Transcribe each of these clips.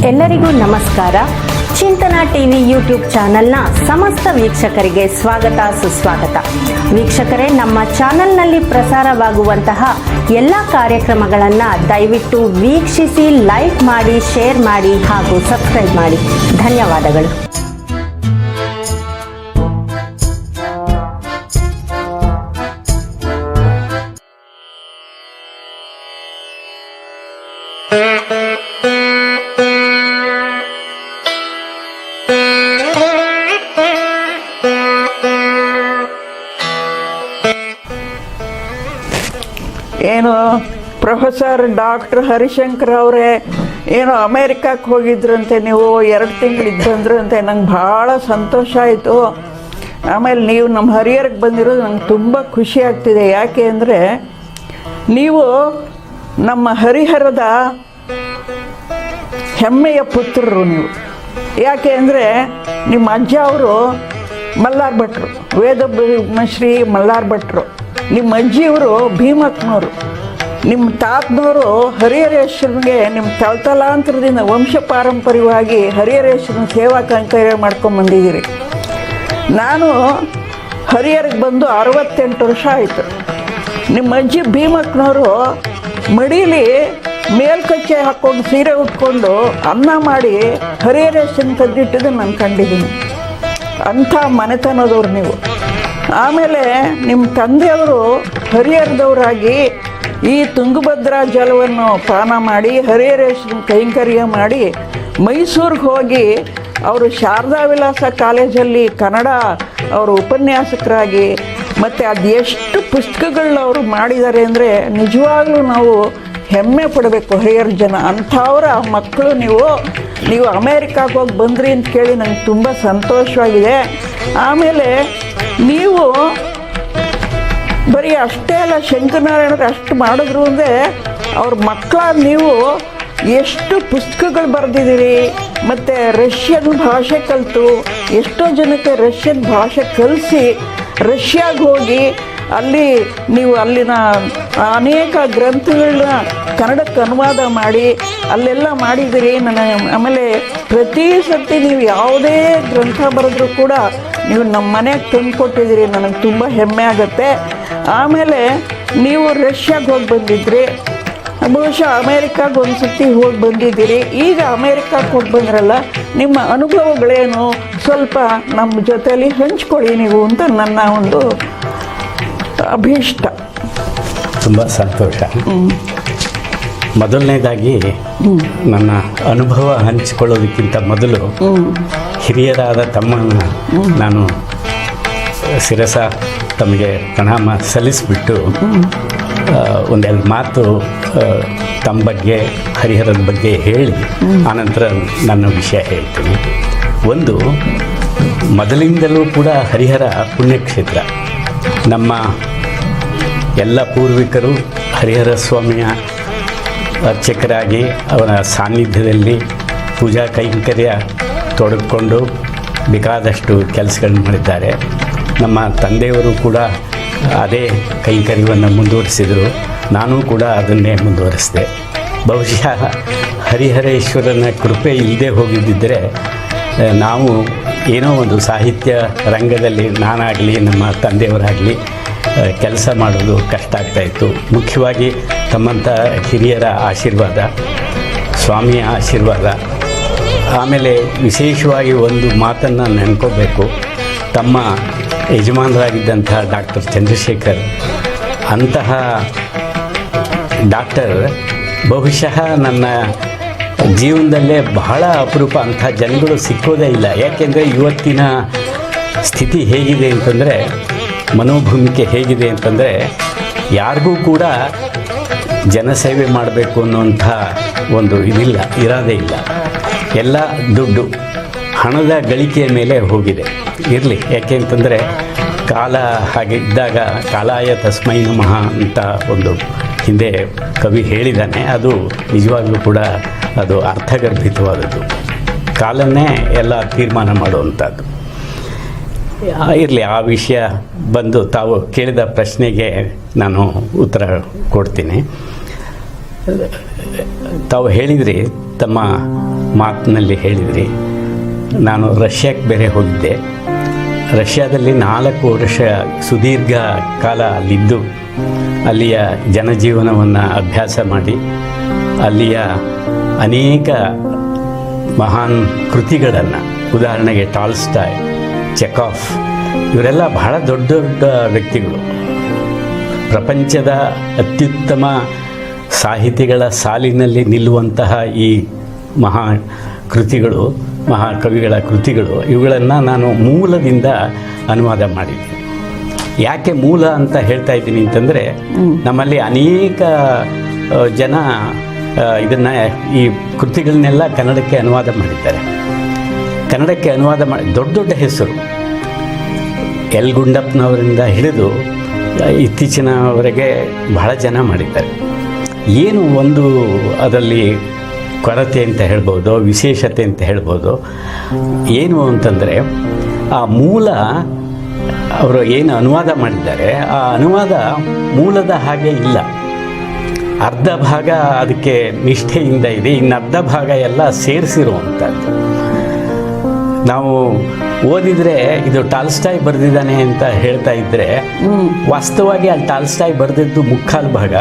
ಎಲ್ಲರಿಗೂ ನಮಸ್ಕಾರ. ಚಿಂತನ ಟಿವಿ ಯೂಟ್ಯೂಬ್ ಚಾನೆಲ್ನ ಸಮಸ್ತ ವೀಕ್ಷಕರಿಗೆ ಸ್ವಾಗತ ಸುಸ್ವಾಗತ. ವೀಕ್ಷಕರೇ, ನಮ್ಮ ಚಾನೆಲ್ನಲ್ಲಿ ಪ್ರಸಾರವಾಗುವಂತಹ ಎಲ್ಲ ಕಾರ್ಯಕ್ರಮಗಳನ್ನು ದಯವಿಟ್ಟು ವೀಕ್ಷಿಸಿ, ಲೈಕ್ ಮಾಡಿ, ಶೇರ್ ಮಾಡಿ ಹಾಗೂ ಸಬ್ಸ್ಕ್ರೈಬ್ ಮಾಡಿ. ಧನ್ಯವಾದಗಳು. ಏನು ಪ್ರೊಫೆಸರ್ ಡಾಕ್ಟರ್ ಹರಿಶಂಕರ್ ಅವರೇ ಏನು ಅಮೇರಿಕಕ್ಕೆ ಹೋಗಿದ್ರಂತೆ, ನೀವು 2 ತಿಂಗಳಿದ್ದು ಬಂದ್ರಂತೆ. ನಂಗೆ ಭಾಳ ಸಂತೋಷ ಆಯಿತು. ಆಮೇಲೆ ನೀವು ನಮ್ಮ ಹರಿಹರಕ್ಕೆ ಬಂದಿರೋದು ನಂಗೆ ತುಂಬ ಖುಷಿ ಆಗ್ತಿದೆ. ಯಾಕೆ ಅಂದರೆ ನೀವು ನಮ್ಮ ಹರಿಹರದ ಹೆಮ್ಮೆಯ ಪುತ್ರರು ನೀವು. ಯಾಕೆ ಅಂದರೆ ನಿಮ್ಮ ಅಜ್ಜ ಅವರು ಮಲ್ಲಾರ್ ಭಟ್ರು, ವೇದ ಶ್ರೀ ಮಲ್ಲಾರ್ ಭಟ್ರು. ನಿಮ್ಮ ಅಜ್ಜಿಯವರು ಭೀಮಕ್ಕನವರು. ನಿಮ್ಮ ತಾತನವರು ಹರಿಹರೇಶ್ವರನಿಗೆ ನಿಮ್ಮ ತಳತಲಾಂತರದಿಂದ ವಂಶ ಪಾರಂಪರ್ಯವಾಗಿ ಹರಿಹರೇಶ್ವರನ ಸೇವಾ ಕೈಂಕರ್ಯ ಮಾಡ್ಕೊಂಬಂದಿದ್ದೀರಿ. ನಾನು ಹರಿಹರಕ್ಕೆ ಬಂದು 68 ವರ್ಷ ಆಯಿತು. ನಿಮ್ಮ ಅಜ್ಜಿ ಭೀಮಕ್ಕನವರು ಮಡೀಲಿ ಮೇಲ್ಕಚ್ಚೆ ಹಾಕ್ಕೊಂಡು ಸೀರೆ ಉಟ್ಕೊಂಡು ಅನ್ನ ಮಾಡಿ ಹರಿಹರೇಶ್ವರನ ತಂದಿಟ್ಟಿದ್ದು ನಾನು ಕಂಡಿದ್ದೀನಿ. ಅಂಥ ಮನೆತನದವ್ರು ನೀವು. ಆಮೇಲೆ ನಿಮ್ಮ ತಂದೆಯವರು ಹರಿಹರದವರಾಗಿ ಈ ತುಂಗಭದ್ರಾ ಜಲವನ್ನು ಪಾನ ಮಾಡಿ ಹರಿಹರೇಶ್ವರನ ಕೈಂಕರ್ಯ ಮಾಡಿ ಮೈಸೂರಿಗೆ ಹೋಗಿ ಅವರು ಶಾರದಾ ವಿಲಾಸ ಕಾಲೇಜಲ್ಲಿ ಕನ್ನಡ ಅವರು ಉಪನ್ಯಾಸಕರಾಗಿ ಮತ್ತು ಅದೆಷ್ಟು ಪುಸ್ತಕಗಳನ್ನ ಅವರು ಮಾಡಿದ್ದಾರೆ ಅಂದರೆ ನಿಜವಾಗ್ಲೂ ನಾವು ಹೆಮ್ಮೆ ಪಡಬೇಕು. ಹರಿಹರ ಜನ ಅಂಥವರ ಮಕ್ಕಳು ನೀವು ಅಮೇರಿಕಾಗೆ ಹೋಗಿ ಬಂದ್ರಿ ಅಂತ ಕೇಳಿ ನಂಗೆ ತುಂಬ ಸಂತೋಷವಾಗಿದೆ. ಆಮೇಲೆ ನೀವು ಬರೀ ಅಷ್ಟೇ ಅಲ್ಲ, ಶಂಕರನಾರಾಯಣರು ಅಷ್ಟು ಮಾಡಿದ್ರು ಅಂದರೆ ಅವ್ರ ಮಕ್ಕಳ ನೀವು ಎಷ್ಟು ಪುಸ್ತಕಗಳು ಬರೆದಿದ್ದೀರಿ. ಮತ್ತು ರಷ್ಯನ್ ಭಾಷೆ ಕಲಿತು ಎಷ್ಟೋ ಜನಕ್ಕೆ ರಷ್ಯನ್ ಭಾಷೆ ಕಲಿಸಿ ರಷ್ಯಾಗೆ ಹೋಗಿ ಅಲ್ಲಿ ನೀವು ಅಲ್ಲಿನ ಅನೇಕ ಗ್ರಂಥಗಳನ್ನ ಕನ್ನಡಕ್ಕೆ ಅನುವಾದ ಮಾಡಿ ಅಲ್ಲೆಲ್ಲ ಮಾಡಿದ್ದೀರಿ. ಆಮೇಲೆ ಪ್ರತಿ ಸರ್ತಿ ನೀವು ಯಾವುದೇ ಗ್ರಂಥ ಬರೆದ್ರೂ ಕೂಡ ನೀವು ನಮ್ಮ ಮನೆಗೆ ತಂದು ಕೊಟ್ಟಿದ್ದೀರಿ. ನನಗೆ ತುಂಬ ಹೆಮ್ಮೆ ಆಗುತ್ತೆ. ಆಮೇಲೆ ನೀವು ರಷ್ಯಾಗೆ ಹೋಗಿ ಬಂದಿದ್ರಿ, ಬಹುಶಃ ಅಮೇರಿಕಾಗೆ ಒಂದು ಸರ್ತಿ ಹೋಗಿ ಬಂದಿದ್ದೀರಿ. ಈಗ ಅಮೇರಿಕಾಗೆ ಹೋಗಿ ಬಂದ್ರಲ್ಲ, ನಿಮ್ಮ ಅನುಭವಗಳೇನು ಸ್ವಲ್ಪ ನಮ್ಮ ಜೊತೆಯಲ್ಲಿ ಹಂಚ್ಕೊಳ್ಳಿ ನೀವು ಅಂತ ನನ್ನ ಒಂದು ಅಭೀಷ್ಟ. ತುಂಬ ಸಂತೋಷ. ಮೊದಲನೇದಾಗಿ ನನ್ನ ಅನುಭವ ಹಂಚಿಕೊಳ್ಳೋದಕ್ಕಿಂತ ಮೊದಲು ಹಿರಿಯರಾದ ತಮ್ಮನ್ನು ನಾನು ಶಿರಸ ತಮಗೆ ಪ್ರಣಾಮ ಸಲ್ಲಿಸಿಬಿಟ್ಟು ಒಂದೆರಡು ಮಾತು ತಮ್ಮ ಬಗ್ಗೆ ಹರಿಹರದ ಬಗ್ಗೆ ಹೇಳಿ ಆನಂತರ ನನ್ನ ವಿಷಯ ಹೇಳ್ತೀನಿ. ಒಂದು, ಮೊದಲಿಂದಲೂ ಕೂಡ ಹರಿಹರ ಪುಣ್ಯಕ್ಷೇತ್ರ. ನಮ್ಮ ಎಲ್ಲ ಪೂರ್ವಿಕರು ಹರಿಹರ ಸ್ವಾಮಿಯ ಅರ್ಚಕರಾಗಿ ಅವರ ಸಾನ್ನಿಧ್ಯದಲ್ಲಿ ಪೂಜಾ ಕೈಂಕರ್ಯ ತೊಡಗಿಕೊಂಡು ಬೇಕಾದಷ್ಟು ಕೆಲಸಗಳನ್ನು ಮಾಡಿದ್ದಾರೆ. ನಮ್ಮ ತಂದೆಯವರು ಕೂಡ ಅದೇ ಕೈಂಕರ್ಯವನ್ನು ಮುಂದುವರಿಸಿದರು. ನಾನು ಕೂಡ ಅದನ್ನೇ ಮುಂದುವರಿಸಿದೆ. ಬಹುಶಃ ಹರಿಹರೇಶ್ವರನ ಕೃಪೆ ಇಲ್ಲದೆ ಹೋಗಿದ್ದಿದ್ದರೆ ನಾವು ಏನೋ ಒಂದು ಸಾಹಿತ್ಯ ರಂಗದಲ್ಲಿ ನಾನಾಗಲಿ ನಮ್ಮ ತಂದೆಯವರಾಗಲಿ ಕೆಲಸ ಮಾಡೋದು ಕಷ್ಟ ಆಗ್ತಾಯಿತ್ತು. ಮುಖ್ಯವಾಗಿ ತಮ್ಮಂಥ ಹಿರಿಯರ ಆಶೀರ್ವಾದ, ಸ್ವಾಮಿಯ ಆಶೀರ್ವಾದ. ಆಮೇಲೆ ವಿಶೇಷವಾಗಿ ಒಂದು ಮಾತನ್ನು ನೆನ್ಕೋಬೇಕು. ತಮ್ಮ ಯಜಮಾನರಾಗಿದ್ದಂಥ ಡಾಕ್ಟರ್ ಚಂದ್ರಶೇಖರ್ ಅಂತಹ ಡಾಕ್ಟರ್ ಬಹುಶಃ ನನ್ನ ಜೀವನದಲ್ಲೇ ಬಹಳ ಅಪರೂಪ. ಅಂಥ ಜನಗಳು ಸಿಕ್ಕೋದೇ ಇಲ್ಲ. ಯಾಕೆಂದರೆ ಇವತ್ತಿನ ಸ್ಥಿತಿ ಹೇಗಿದೆ ಅಂತಂದರೆ, ಮನೋಭೂಮಿಕೆ ಹೇಗಿದೆ ಅಂತಂದರೆ, ಯಾರಿಗೂ ಕೂಡ ಜನಸೇವೆ ಮಾಡಬೇಕು ಅನ್ನುವಂಥ ಒಂದು ಇರೋದೇ ಇಲ್ಲ. ಎಲ್ಲ ದುಡ್ಡು, ಹಣದ ಗಳಿಕೆಯ ಮೇಲೆ ಹೋಗಿದೆ. ಇರಲಿ, ಯಾಕೆ ಅಂತಂದರೆ ಕಾಲ ಹಾಗೆ ಇದ್ದಾಗ ಕಾಲಾಯ ತಸ್ಮೈ ನಮಃ ಅಂತ ಒಂದು ಹಿಂದೆ ಕವಿ ಹೇಳಿದ್ದಾನೆ. ಅದು ನಿಜವಾಗ್ಲೂ ಕೂಡ ಅದು ಅರ್ಥಗರ್ಭಿತವಾದದ್ದು. ಕಾಲನ್ನೇ ಎಲ್ಲ ತೀರ್ಮಾನ ಮಾಡುವಂಥದ್ದು. ಇರಲಿ, ಆ ವಿಷಯ ಬಂದು ತಾವು ಕೇಳಿದ ಪ್ರಶ್ನೆಗೆ ನಾನು ಉತ್ತರ ಕೊಡ್ತೀನಿ. ತಾವು ಹೇಳಿದ್ರಿ, ತಮ್ಮ ಮಾತಿನಲ್ಲಿ ಹೇಳಿದ್ರಿ, ನಾನು ರಷ್ಯಾಕ್ಕೆ ಬೇರೆ ಹೋಗಿದ್ದೆ. ರಷ್ಯಾದಲ್ಲಿ 4 ವರ್ಷ ಸುದೀರ್ಘ ಕಾಲ ಅಲ್ಲಿದ್ದು ಅಲ್ಲಿಯ ಜನಜೀವನವನ್ನು ಅಭ್ಯಾಸ ಮಾಡಿ ಅಲ್ಲಿಯ ಅನೇಕ ಮಹಾನ್ ಕೃತಿಗಳನ್ನು, ಉದಾಹರಣೆಗೆ ಟಾಲ್ಸ್ಟಾಯ್, ಚೆಕಾಫ್, ಇವರೆಲ್ಲ ಬಹಳ ದೊಡ್ಡ ದೊಡ್ಡ ವ್ಯಕ್ತಿಗಳು. ಪ್ರಪಂಚದ ಅತ್ಯುತ್ತಮ ಸಾಹಿತಿಗಳ ಸಾಲಿನಲ್ಲಿ ನಿಲ್ಲುವಂತಹ ಈ ಮಹಾ ಕೃತಿಗಳು, ಮಹಾಕವಿಗಳ ಕೃತಿಗಳು, ಇವುಗಳನ್ನು ನಾನು ಮೂಲದಿಂದ ಅನುವಾದ ಮಾಡಿದ್ದೀನಿ. ಯಾಕೆ ಮೂಲ ಅಂತ ಹೇಳ್ತಾ ಇದ್ದೀನಿ ಅಂತಂದರೆ, ನಮ್ಮಲ್ಲಿ ಅನೇಕ ಜನ ಇದನ್ನು, ಈ ಕೃತಿಗಳನ್ನೆಲ್ಲ ಕನ್ನಡಕ್ಕೆ ಅನುವಾದ ಮಾಡಿದ್ದಾರೆ. ಕನ್ನಡಕ್ಕೆ ಅನುವಾದ ಮಾಡಿ ದೊಡ್ಡ ದೊಡ್ಡ ಹೆಸರು, ಎಲ್ ಗುಂಡಪ್ಪನವರಿಂದ ಹಿಡಿದು ಇತ್ತೀಚಿನವರೆಗೆ ಬಹಳ ಜನ ಮಾಡಿದ್ದಾರೆ. ಏನು ಒಂದು ಅದರಲ್ಲಿ ಕೊರತೆ ಅಂತ ಹೇಳ್ಬೋದು, ವಿಶೇಷತೆ ಅಂತ ಹೇಳ್ಬೋದು. ಏನು ಅಂತಂದರೆ, ಆ ಮೂಲ ಅವರು ಏನು ಅನುವಾದ ಮಾಡಿದ್ದಾರೆ, ಆ ಅನುವಾದ ಮೂಲದ ಹಾಗೆ ಇಲ್ಲ. ಅರ್ಧ ಭಾಗ ಅದಕ್ಕೆ ನಿಷ್ಠೆಯಿಂದ ಇದೆ, ಇನ್ನು ಅರ್ಧ ಭಾಗ ಎಲ್ಲ ಸೇರಿಸಿರುವಂಥದ್ದು. ನಾವು ಓದಿದರೆ ಇದು ಟಾಲ್ಸ್ಟಾಯ್ ಬರೆದಿದ್ದಾನೆ ಅಂತ ಹೇಳ್ತಾ ಇದ್ದರೆ, ವಾಸ್ತವವಾಗಿ ಅಲ್ಲಿ ಟಾಲ್ಸ್ಟಾಯ್ ಬರೆದಿದ್ದು ಮುಕ್ಕಾಲು ಭಾಗ,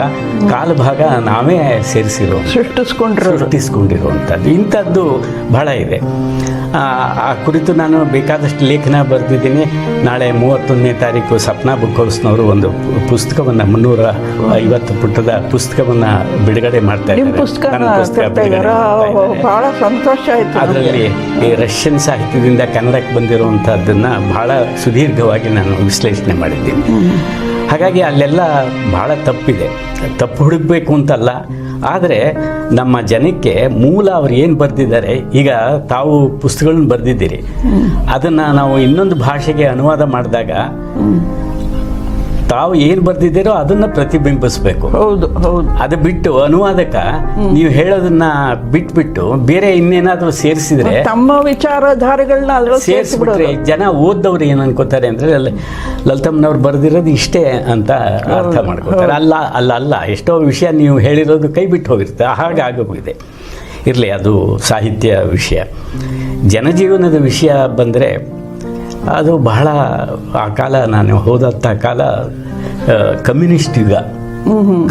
ಕಾಲು ಭಾಗ ನಾವೇ ಸೃಷ್ಟಿಸ್ಕೊಂಡಿರುವಂಥದ್ದು. ಇಂಥದ್ದು ಬಹಳ ಇದೆ. ಆ ಕುರಿತು ನಾನು ಬೇಕಾದಷ್ಟು ಲೇಖನ ಬರೆದಿದ್ದೀನಿ. ನಾಳೆ 31ನೇ ತಾರೀಕು ಸಪ್ನಾ ಬುಕ್ ಹೌಸ್ನವರು ಒಂದು ಪುಸ್ತಕವನ್ನು, 350 ಪುಟದ ಪುಸ್ತಕವನ್ನು ಬಿಡುಗಡೆ ಮಾಡ್ತಾ ಇದ್ದಾರೆ. ಬಹಳ ಸಂತೋಷ ಆಯಿತು. ಅದರಲ್ಲಿ ಈ ರಷ್ಯನ್ ಸಾಹಿತ್ಯದಿಂದ ಕನ್ನಡಕ್ಕೆ ಬಂದಿರುವಂಥದ್ದನ್ನು ಬಹಳ ಸುದೀರ್ಘವಾಗಿ ನಾನು ವಿಶ್ಲೇಷಣೆ ಮಾಡಿದ್ದೀನಿ. ಹಾಗಾಗಿ ಅಲ್ಲೆಲ್ಲ ಬಹಳ ತಪ್ಪಿದೆ. ತಪ್ಪು ಹುಡುಕಬೇಕು ಅಂತಲ್ಲ, ಆದರೆ ನಮ್ಮ ಜನಕ್ಕೆ ಮೂಲ ಅವ್ರು ಏನು ಬರೆದಿದ್ದಾರೆ, ಈಗ ತಾವು ಪುಸ್ತಕಗಳನ್ನು ಬರೆದಿದ್ದೀರಿ, ಅದನ್ನು ನಾವು ಇನ್ನೊಂದು ಭಾಷೆಗೆ ಅನುವಾದ ಮಾಡಿದಾಗ ತಾವು ಏನು ಬರೆದಿದ್ದೀರೋ ಅದನ್ನು ಪ್ರತಿಬಿಂಬಿಸಬೇಕು. ಹೌದು ಹೌದು. ಅದು ಬಿಟ್ಟು ಅನುವಾದಕ ನೀವು ಹೇಳೋದನ್ನ ಬಿಟ್ಬಿಟ್ಟು ಬೇರೆ ಇನ್ನೇನಾದರೂ ಸೇರಿಸಿದ್ರೆ, ತಮ್ಮ ವಿಚಾರಧಾರೆಗಳನ್ನ ಸೇರಿಸ್ಬಿಟ್ರೆ ಜನ ಓದ್ದವ್ರು ಏನು ಅನ್ಕೋತಾರೆ ಅಂದರೆ, ಲಲಿತಮ್ಮನವ್ರು ಬರೆದಿರೋದು ಇಷ್ಟೇ ಅಂತ ಅರ್ಥ ಮಾಡ್ಕೋತಾರೆ. ಅಲ್ಲ, ಎಷ್ಟೋ ವಿಷಯ ನೀವು ಹೇಳಿರೋದು ಕೈ ಬಿಟ್ಟು ಹೋಗಿರುತ್ತೆ. ಹಾಗಾಗೋಗಿದೆ. ಇರಲಿ, ಅದು ಸಾಹಿತ್ಯ ವಿಷಯ. ಜನಜೀವನದ ವಿಷಯ ಬಂದರೆ ಅದು ಬಹಳ, ಆ ಕಾಲ ನಾನು ಹೋದಂಥ ಕಾಲ ಕಮ್ಯುನಿಸ್ಟ್ ಯುಗ.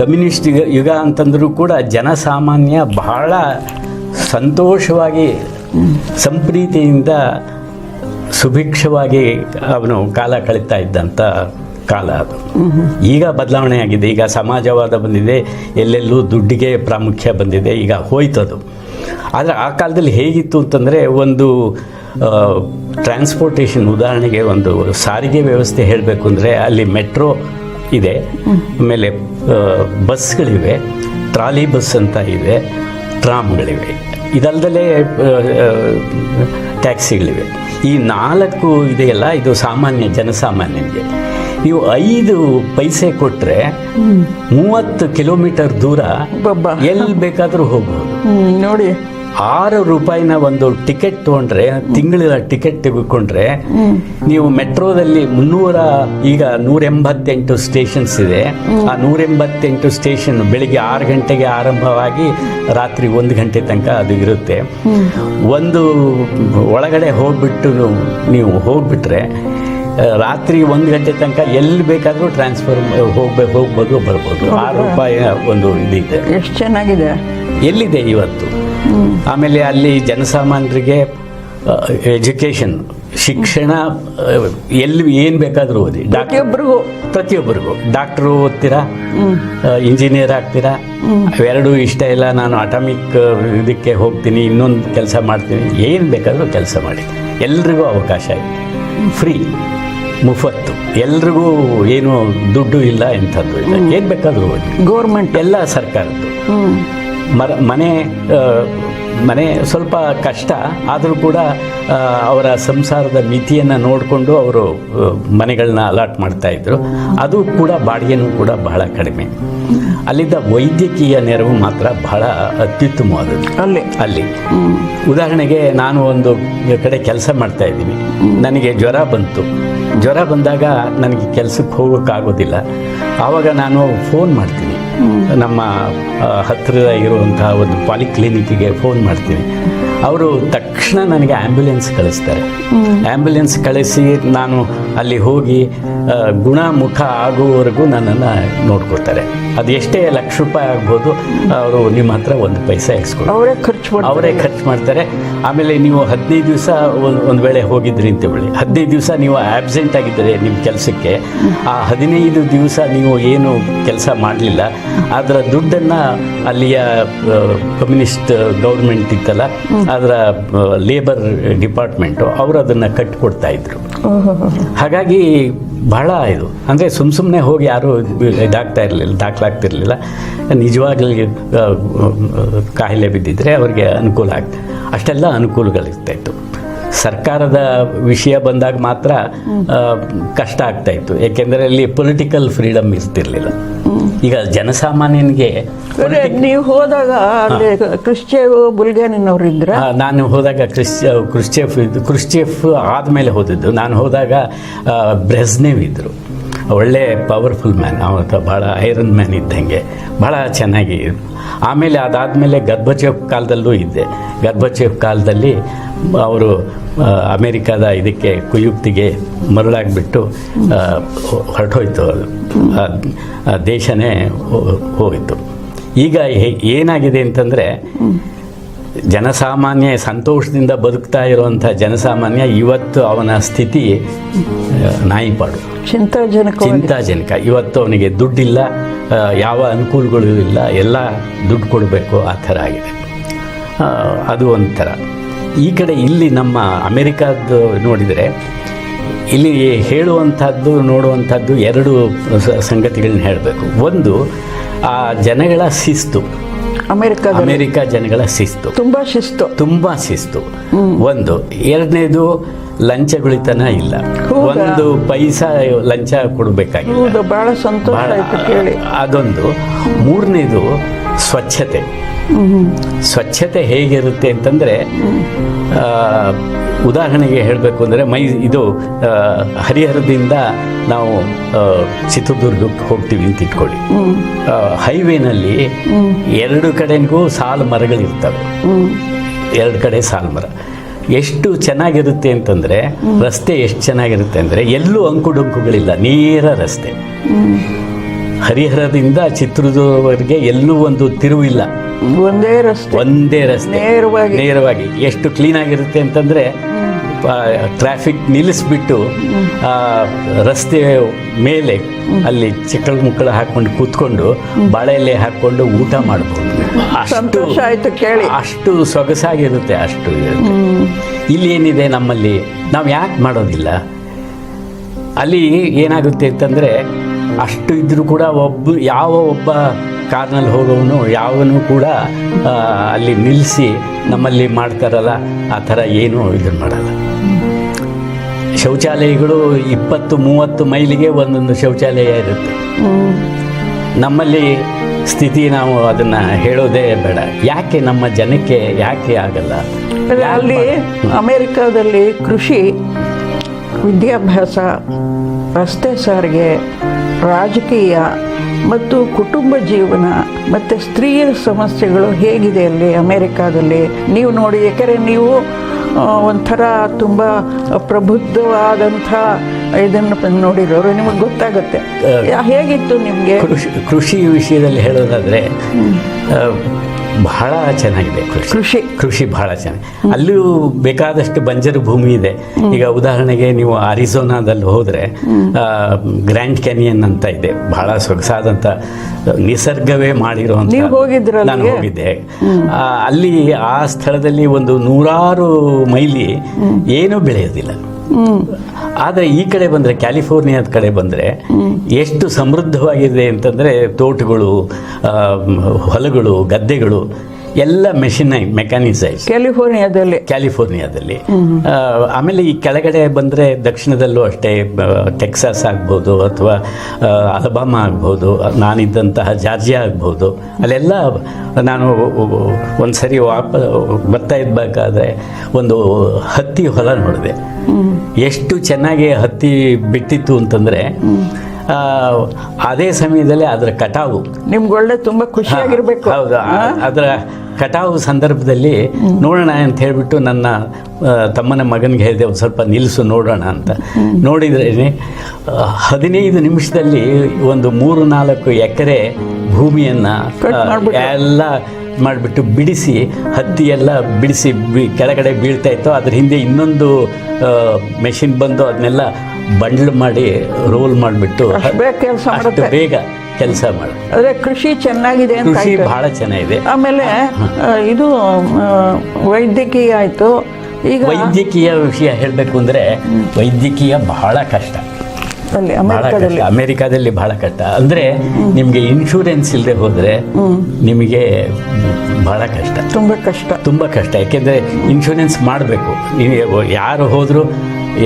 ಕಮ್ಯುನಿಸ್ಟ್ ಯುಗ ಅಂತಂದರೂ ಕೂಡ ಜನಸಾಮಾನ್ಯ ಬಹಳ ಸಂತೋಷವಾಗಿ, ಸಂಪ್ರೀತಿಯಿಂದ, ಸುಭಿಕ್ಷವಾಗಿ ಅವನು ಕಾಲ ಕಳೀತಾ ಇದ್ದಂಥ ಕಾಲ ಅದು. ಈಗ ಬದಲಾವಣೆ ಆಗಿದೆ. ಈಗ ಸಮಾಜವಾದ ಬಂದಿದೆ, ಎಲ್ಲೆಲ್ಲೂ ದುಡ್ಡಿಗೆ ಪ್ರಾಮುಖ್ಯ ಬಂದಿದೆ, ಈಗ ಹೋಯ್ತದು. ಆದರೆ ಆ ಕಾಲದಲ್ಲಿ ಹೇಗಿತ್ತು ಅಂತಂದರೆ, ಒಂದು ಟ್ರಾನ್ಸ್ಪೋರ್ಟೇಷನ್, ಉದಾಹರಣೆಗೆ ಒಂದು ಸಾರಿಗೆ ವ್ಯವಸ್ಥೆ ಹೇಳಬೇಕು ಅಂದರೆ, ಅಲ್ಲಿ ಮೆಟ್ರೋ ಇದೆ, ಆಮೇಲೆ ಬಸ್ಗಳಿವೆ, ಟ್ರಾಲಿ ಬಸ್ ಅಂತ ಇದೆ, ಟ್ರಾಮ್ಗಳಿವೆ, ಇದಲ್ಲದೆ ಟ್ಯಾಕ್ಸಿಗಳಿವೆ. ಈ 4 ಇದೆಯಲ್ಲ, ಇದು ಸಾಮಾನ್ಯ ಜನಸಾಮಾನ್ಯನಿಗೆ. ನೀವು 5 ಪೈಸೆ ಕೊಟ್ಟರೆ 30 ಕಿಲೋಮೀಟರ್ ದೂರ ಎಲ್ಲಿ ಬೇಕಾದರೂ ಹೋಗ್ಬೋದು. ನೋಡಿ, 6 ರೂಪಾಯಿನ ಒಂದು ಟಿಕೆಟ್ ತೊಗೊಂಡ್ರೆ, ತಿಂಗಳ ಟಿಕೆಟ್ ತೆಗೆದುಕೊಂಡ್ರೆ, ನೀವು ಮೆಟ್ರೋದಲ್ಲಿ ಈಗ 188 ಸ್ಟೇಷನ್ಸ್ ಇದೆ. ಆ 188 ಸ್ಟೇಷನ್ ಬೆಳಿಗ್ಗೆ 6 ಗಂಟೆಗೆ ಆರಂಭವಾಗಿ ರಾತ್ರಿ 1 ಗಂಟೆ ತನಕ ಅದು ಇರುತ್ತೆ. ಒಂದು ಒಳಗಡೆ ನೀವು ಹೋಗ್ಬಿಟ್ರೆ ರಾತ್ರಿ 1 ಗಂಟೆ ತನಕ ಎಲ್ಲಿ ಬೇಕಾದರೂ ಟ್ರಾನ್ಸ್ಫರ್ ಹೋಗ್ಬೋದು, ಬರ್ಬೋದು. 6 ರೂಪಾಯಿ ಒಂದು ಇದಿದೆ. ಎಷ್ಟು ಚೆನ್ನಾಗಿದೆ. ಎಲ್ಲಿದೆ ಇವತ್ತು? ಆಮೇಲೆ ಅಲ್ಲಿ ಜನಸಾಮಾನ್ಯರಿಗೆ ಎಜುಕೇಷನ್, ಶಿಕ್ಷಣ ಏನು ಬೇಕಾದರೂ ಓದಿ, ಪ್ರತಿಯೊಬ್ಬರಿಗೂ ಡಾಕ್ಟ್ರು ಓದ್ತೀರಾ, ಇಂಜಿನಿಯರ್ ಆಗ್ತೀರಾ, ಅವೆರಡೂ ಇಷ್ಟ ಇಲ್ಲ, ನಾನು ಅಟಾಮಿಕ್ ಇದಕ್ಕೆ ಹೋಗ್ತೀನಿ, ಇನ್ನೊಂದು ಕೆಲಸ ಮಾಡ್ತೀನಿ, ಏನು ಬೇಕಾದರೂ ಕೆಲಸ ಮಾಡಿ. ಎಲ್ರಿಗೂ ಅವಕಾಶ ಇದೆ, ಫ್ರೀ, ಮುಫತ್ತು, ಎಲ್ರಿಗೂ ಏನು ದುಡ್ಡು ಇಲ್ಲ, ಎಂಥದ್ದು ಇಲ್ಲ, ಏನು ಬೇಕಾದರೂ ಓದಿ. ಗೌರ್ಮೆಂಟ್ ಎಲ್ಲ ಸರ್ಕಾರದ್ದು. ಮನೆ ಸ್ವಲ್ಪ ಕಷ್ಟ ಆದರೂ ಕೂಡ ಅವರ ಸಂಸಾರದ ಮಿತಿಯನ್ನು ನೋಡಿಕೊಂಡು ಅವರು ಮನೆಗಳನ್ನ ಅಲಾಟ್ ಮಾಡ್ತಾಯಿದ್ರು. ಅದು ಕೂಡ ಬಾಡಿಗೆನೂ ಕೂಡ ಬಹಳ ಕಡಿಮೆ. ಅಲ್ಲಿದ್ದ ವೈದ್ಯಕೀಯ ನೆರವು ಮಾತ್ರ ಬಹಳ ಅತ್ಯುತ್ತಮವಾದದ್ದು. ಅಲ್ಲಿ ಉದಾಹರಣೆಗೆ, ನಾನು ಒಂದು ಕಡೆ ಕೆಲಸ ಮಾಡ್ತಾ ಇದ್ದೀನಿ, ನನಗೆ ಜ್ವರ ಬಂದಾಗ ನನಗೆ ಕೆಲಸಕ್ಕೆ ಹೋಗೋಕ್ಕಾಗೋದಿಲ್ಲ. ಆವಾಗ ನಾನು ಫೋನ್ ಮಾಡ್ತೀನಿ, ನಮ್ಮ ಹತ್ತಿರ ಇರುವಂತಹ ಒಂದು ಪಾಲಿಕ್ಲಿನಿಕ್ಕಿಗೆ ಫೋನ್ ಮಾಡ್ತೀನಿ. ಅವರು ತಕ್ಷಣ ನನಗೆ ಆ್ಯಂಬುಲೆನ್ಸ್ ಕಳಿಸ್ತಾರೆ. ಆ್ಯಂಬುಲೆನ್ಸ್ ಕಳಿಸಿ ನಾನು ಅಲ್ಲಿ ಹೋಗಿ ಗುಣಮುಖ ಆಗುವವರೆಗೂ ನನ್ನನ್ನು ನೋಡ್ಕೊಳ್ತಾರೆ. ಅದು ಎಷ್ಟೇ ಲಕ್ಷ ರೂಪಾಯಿ ಆಗ್ಬೋದು, ಅವರು ನಿಮ್ಮ ಹತ್ರ ಒಂದು ಪೈಸಾ ಇಸ್ಕೊಂಡು ಅವರೇ ಖರ್ಚು ಮಾಡ್ತಾರೆ. ಆಮೇಲೆ ನೀವು 15 ದಿವಸ ಒಂದು ವೇಳೆ ಹೋಗಿದ್ರಿ ಅಂತ ಹೇಳಿ, 15 ದಿವಸ ನೀವು ಆಬ್ಸೆಂಟ್ ಆಗಿದ್ದರೆ ನಿಮ್ಮ ಕೆಲಸಕ್ಕೆ, ಆ 15 ದಿವಸ ನೀವು ಏನು ಕೆಲಸ ಮಾಡಲಿಲ್ಲ, ಅದರ ದುಡ್ಡನ್ನು ಅಲ್ಲಿಯ ಕಮ್ಯುನಿಸ್ಟ್ ಗೌರ್ಮೆಂಟ್ ಇತ್ತಲ್ಲ, ಅದರ ಲೇಬರ್ ಡಿಪಾರ್ಟ್ಮೆಂಟು ಅವರು ಅದನ್ನು ಕಟ್ಟಿಕೊಡ್ತಾ ಇದ್ರು. ಹಾಗಾಗಿ ಬಹಳ ಇದು ಅಂದರೆ ಸುಮ್ಮನೆ ಹೋಗಿ ಯಾರೂ ದಾಖಲಾಗ್ತಿರ್ಲಿಲ್ಲ. ನಿಜವಾಗ್ಲಿ ಕಾಯಿಲೆ ಬಿದ್ದಿದ್ರೆ ಅವರಿಗೆ ಅನುಕೂಲ ಆಗ್ತದೆ. ಅಷ್ಟೆಲ್ಲ ಅನುಕೂಲಗಳಿರ್ತಾಯಿತ್ತು. ಸರ್ಕಾರದ ವಿಷಯ ಬಂದಾಗ ಮಾತ್ರ ಕಷ್ಟ ಆಗ್ತಾಯಿತ್ತು, ಏಕೆಂದರೆ ಅಲ್ಲಿ ಪೊಲಿಟಿಕಲ್ ಫ್ರೀಡಮ್ ಇರ್ತಿರ್ಲಿಲ್ಲ. ಈಗ ಜನಸಾಮಾನ್ಯನಿಗೆ ನೀವು ಹೋದಾಗ ಅಲ್ಲಿ ಕ್ರಿಶ್ಚೇವ್ ಬುಲ್ಗಾನಿನವ್ರು ಇದ್ರ? ನಾನು ಹೋದಾಗ ಕ್ರಿಶ್ಚೇಫ್ ಆದಮೇಲೆ ಹೋದದ್ದು. ನಾನು ಹೋದಾಗ ಬ್ರೆಜ್ನೇವ್ ಇದ್ದರು. ಒಳ್ಳೆ ಪವರ್ಫುಲ್ ಮ್ಯಾನ್, ಅವತ್ತು ಭಾಳ ಐರನ್ ಮ್ಯಾನ್ ಇದ್ದಂಗೆ ಭಾಳ ಚೆನ್ನಾಗಿ. ಆಮೇಲೆ ಅದಾದಮೇಲೆ ಗರ್ಬಚೇವ್ ಕಾಲದಲ್ಲೂ ಇದ್ದೆ. ಗರ್ಬಚೇವ್ ಕಾಲದಲ್ಲಿ ಅವರು ಅಮೇರಿಕಾದ ಇದಕ್ಕೆ ಕುಯುಕ್ತಿಗೆ ಮರಳಾಗಿಬಿಟ್ಟು ಹೊರಟೋಯ್ತು, ದೇಶನೇ ಹೋಯಿತು. ಈಗ ಏನಾಗಿದೆ ಅಂತಂದರೆ, ಜನಸಾಮಾನ್ಯ ಸಂತೋಷದಿಂದ ಬದುಕ್ತಾ ಇರುವಂಥ ಜನಸಾಮಾನ್ಯ ಇವತ್ತು ಅವನ ಸ್ಥಿತಿ ನಾಯಿಪಾಡು, ಚಿಂತಾಜನಕ. ಇವತ್ತು ಅವನಿಗೆ ದುಡ್ಡಿಲ್ಲ, ಯಾವ ಅನುಕೂಲಗಳು ಇಲ್ಲ, ಎಲ್ಲ ದುಡ್ಡು ಕೊಡಬೇಕು, ಆ ಥರ ಆಗಿದೆ. ಅದು ಒಂಥರ. ಈ ಕಡೆ ಇಲ್ಲಿ ನಮ್ಮ ಅಮೇರಿಕಾದ್ದು ನೋಡಿದರೆ, ಇಲ್ಲಿ ಹೇಳುವಂಥದ್ದು ನೋಡುವಂಥದ್ದು ಎರಡು ಸಂಗತಿಗಳನ್ನ ಹೇಳಬೇಕು. ಒಂದು, ಆ ಜನಗಳ ಶಿಸ್ತು, ಅಮೇರಿಕಾ ಜನಗಳ ಶಿಸ್ತು, ತುಂಬ ಶಿಸ್ತು ಒಂದು. ಎರಡನೇದು, ಲಂಚಗುಳಿತನ ಇಲ್ಲ. ಒಂದು ಪೈಸಾ ಲಂಚ ಕೊಡಬೇಕಾಗಿಲ್ಲ, ಬಹಳ ಸಂತೋಷ ಆಯ್ತು ಕೇಳಿ. ಅದೊಂದು. ಮೂರನೇದು, ಸ್ವಚ್ಛತೆ ಹೇಗಿರುತ್ತೆ ಅಂತಂದರೆ, ಉದಾಹರಣೆಗೆ ಹೇಳಬೇಕು ಅಂದರೆ, ಇದು ಹರಿಹರದಿಂದ ನಾವು ಚಿತ್ರದುರ್ಗಕ್ಕೆ ಹೋಗ್ತೀವಿ ಅಂತ ಇಟ್ಕೊಳ್ಳಿ. ಹೈವೇನಲ್ಲಿ ಎರಡು ಕಡೆಗೂ ಸಾಲು ಮರಗಳಿರ್ತವೆ, ಎರಡು ಕಡೆ ಸಾಲು ಮರ. ಎಷ್ಟು ಚೆನ್ನಾಗಿರುತ್ತೆ ಅಂತಂದರೆ, ರಸ್ತೆ ಎಷ್ಟು ಚೆನ್ನಾಗಿರುತ್ತೆ ಅಂದರೆ, ಎಲ್ಲೂ ಅಂಕುಡೊಂಕುಗಳಿಲ್ಲ, ನೇರ ರಸ್ತೆ. ಹರಿಹರದಿಂದ ಚಿತ್ರದುರ್ಗವರೆಗೆ ಎಲ್ಲೂ ಒಂದು ತಿರುವಿಲ್ಲ, ಒಂದೇ ರಸ್ತೆ ನೇರವಾಗಿ. ಎಷ್ಟು ಕ್ಲೀನ್ ಆಗಿರುತ್ತೆ ಅಂತಂದರೆ, ಟ್ರಾಫಿಕ್ ನಿಲ್ಲಿಸ್ಬಿಟ್ಟು ರಸ್ತೆ ಮೇಲೆ ಅಲ್ಲಿ ಚಿಕ್ಕಳ ಮುಕ್ಕಳ ಹಾಕ್ಕೊಂಡು ಕೂತ್ಕೊಂಡು ಬಾಳೆಲೆ ಹಾಕ್ಕೊಂಡು ಊಟ ಮಾಡ್ಬೋದು. ಅಷ್ಟು ಸೊಗಸಾಗಿರುತ್ತೆ, ಅಷ್ಟು ಇರುತ್ತೆ. ಇಲ್ಲಿ ಏನಿದೆ ನಮ್ಮಲ್ಲಿ, ನಾವು ಯಾಕೆ ಮಾಡೋದಿಲ್ಲ? ಅಲ್ಲಿ ಏನಾಗುತ್ತೆ ಅಂತಂದರೆ, ಅಷ್ಟು ಇದ್ದರೂ ಕೂಡ ಯಾವ ಒಬ್ಬ ಕಾರ್ನಲ್ಲಿ ಹೋಗೋವನು ಯಾವನು ಕೂಡ ಅಲ್ಲಿ ನಿಲ್ಲಿಸಿ ನಮ್ಮಲ್ಲಿ ಮಾಡ್ತಾರಲ್ಲ, ಆ ಥರ ಏನೂ ಇದನ್ನು ಮಾಡಲ್ಲ. ಶೌಚಾಲಯಗಳು 20-30 ಮೈಲಿಗೆ ಒಂದೊಂದು ಶೌಚಾಲಯ ಇರುತ್ತೆ. ನಮ್ಮಲ್ಲಿ ಸ್ಥಿತಿ, ನಾವು ಅದನ್ನು ಹೇಳೋದೇ ಬೇಡ. ಯಾಕೆ ನಮ್ಮ ಜನಕ್ಕೆ ಯಾಕೆ ಆಗಲ್ಲ? ಅಲ್ಲಿ ಅಮೇರಿಕಾದಲ್ಲಿ ಕೃಷಿ, ವಿದ್ಯಾಭ್ಯಾಸ, ರಸ್ತೆ ಸಾರಿಗೆ, ರಾಜಕೀಯ ಮತ್ತು ಕುಟುಂಬ ಜೀವನ ಮತ್ತು ಸ್ತ್ರೀಯರ ಸಮಸ್ಯೆಗಳು ಹೇಗಿದೆ ಅಲ್ಲಿ ಅಮೇರಿಕಾದಲ್ಲಿ ನೀವು ನೋಡಿ. ಯಾಕಂದರೆ ನೀವು ಒಂಥರ ತುಂಬ ಪ್ರಬುದ್ಧವಾದಂಥ ಇದನ್ನು ನೋಡಿರೋರು, ನಿಮಗೆ ಗೊತ್ತಾಗುತ್ತೆ. ಹೇಗಿತ್ತು ನಿಮಗೆ ಕೃಷಿ ವಿಷಯದಲ್ಲಿ ಹೇಳೋದಾದರೆ? ಬಹಳ ಚೆನ್ನಾಗಿದೆ ಕೃಷಿ ಬಹಳ ಚೆನ್ನಾಗಿ. ಅಲ್ಲೂ ಬೇಕಾದಷ್ಟು ಬಂಜರು ಭೂಮಿ ಇದೆ. ಈಗ ಉದಾಹರಣೆಗೆ ನೀವು ಅರಿಜೋನಾದಲ್ಲಿ ಹೋದರೆ ಗ್ರ್ಯಾಂಡ್ ಕ್ಯಾನಿಯನ್ ಅಂತ ಇದೆ, ಬಹಳ ಸೊಗಸಾದಂಥ ನಿಸರ್ಗವೇ ಮಾಡಿರುವಂಥ. ನಾನು ಹೋಗಿದ್ದೆ. ಅಲ್ಲಿ ಆ ಸ್ಥಳದಲ್ಲಿ ಒಂದು 100 ಮೈಲಿ ಏನೂ ಬೆಳೆಯೋದಿಲ್ಲ. ಆದರೆ ಈ ಕಡೆ ಬಂದರೆ, ಕ್ಯಾಲಿಫೋರ್ನಿಯಾದ ಕಡೆ ಬಂದರೆ ಎಷ್ಟು ಸಮೃದ್ಧವಾಗಿದೆ ಅಂತಂದರೆ, ತೋಟಗಳು, ಹೊಲಗಳು, ಗದ್ದೆಗಳು ಎಲ್ಲ ಮೆಕ್ಯಾನಿಸೈಸ್ ಕ್ಯಾಲಿಫೋರ್ನಿಯಾದಲ್ಲಿ. ಆಮೇಲೆ ಈ ಕೆಳಗಡೆ ಬಂದರೆ ದಕ್ಷಿಣದಲ್ಲೂ ಅಷ್ಟೇ, ಟೆಕ್ಸಾಸ್ ಆಗ್ಬೋದು ಅಥವಾ ಅಲಬಾಮಾ ಆಗ್ಬೋದು, ನಾನಿದ್ದಂತಹ ಜಾರ್ಜಿಯಾ ಆಗ್ಬೋದು. ಅಲ್ಲೆಲ್ಲ ನಾನು ಒಂದು ಸರಿ ಬರ್ತಾ ಇದ್ಬೇಕಾದ್ರೆ ಒಂದು ಹತ್ತಿ ಹೊಲ ನೋಡಿದೆ. ಎಷ್ಟು ಚೆನ್ನಾಗಿ ಹತ್ತಿ ಬಿಟ್ಟಿತ್ತು ಅಂತಂದರೆ, ಅದೇ ಸಮಯದಲ್ಲಿ ಅದರ ಕಟಾವು ನಿಮ್ಗೆ ಒಳ್ಳೆ ತುಂಬ ಖುಷಿಯಾಗಿರ್ಬೇಕು. ಹೌದು, ಅದರ ಕಟಾವು ಸಂದರ್ಭದಲ್ಲಿ ನೋಡೋಣ ಅಂತ ಹೇಳಿಬಿಟ್ಟು ನನ್ನ ತಮ್ಮನ ಮಗನಿಗೆ ಹೇಳಿದೆ, ಒಂದು ಸ್ವಲ್ಪ ನಿಲ್ಲಿಸು ನೋಡೋಣ ಅಂತ. ನೋಡಿದ್ರೆ 15 ನಿಮಿಷದಲ್ಲಿ ಒಂದು 3-4 ಎಕರೆ ಭೂಮಿಯನ್ನು ಎಲ್ಲ ಮಾಡಿಬಿಟ್ಟು ಬಿಡಿಸಿ, ಹತ್ತಿ ಎಲ್ಲ ಬಿಡಿಸಿ ಕೆಳಗಡೆ ಬೀಳ್ತಾ ಇತ್ತು. ಅದ್ರ ಹಿಂದೆ ಇನ್ನೊಂದು ಮೆಷಿನ್ ಬಂದು ಅದನ್ನೆಲ್ಲ ಬಂಡ್ಲ್ ಮಾಡಿ ರೋಲ್ ಮಾಡಿಬಿಟ್ಟು ಅಷ್ಟು ಬೇಗ ಕೆಲಸ ಮಾಡಿ. ಆದರೆ ಕೃಷಿ ಚೆನ್ನಾಗಿದೆ ಅಂತ. ಕೃಷಿ ಬಹಳ ಚೆನ್ನಾಗಿದೆ. ಆಮೇಲೆ ಇದು ವೈದ್ಯಕೀಯ ಆಯಿತು. ಈಗ ವೈದ್ಯಕೀಯ ವಿಷಯ ಹೇಳಬೇಕು ಅಂದರೆ ವೈದ್ಯಕೀಯ ಬಹಳ ಕಷ್ಟ. ಅಮೆರಿಕಾದಲ್ಲಿ ಬಹಳ ಕಷ್ಟ. ಅಂದರೆ ನಿಮಗೆ ಇನ್ಶೂರೆನ್ಸ್ ಇಲ್ಲದೆ ಹೋದರೆ ನಿಮಗೆ ಬಹಳ ಕಷ್ಟ, ತುಂಬ ಕಷ್ಟ. ಯಾಕೆಂದರೆ ಇನ್ಶೂರೆನ್ಸ್ ಮಾಡಬೇಕು. ನೀವು ಯಾರು ಹೋದರೂ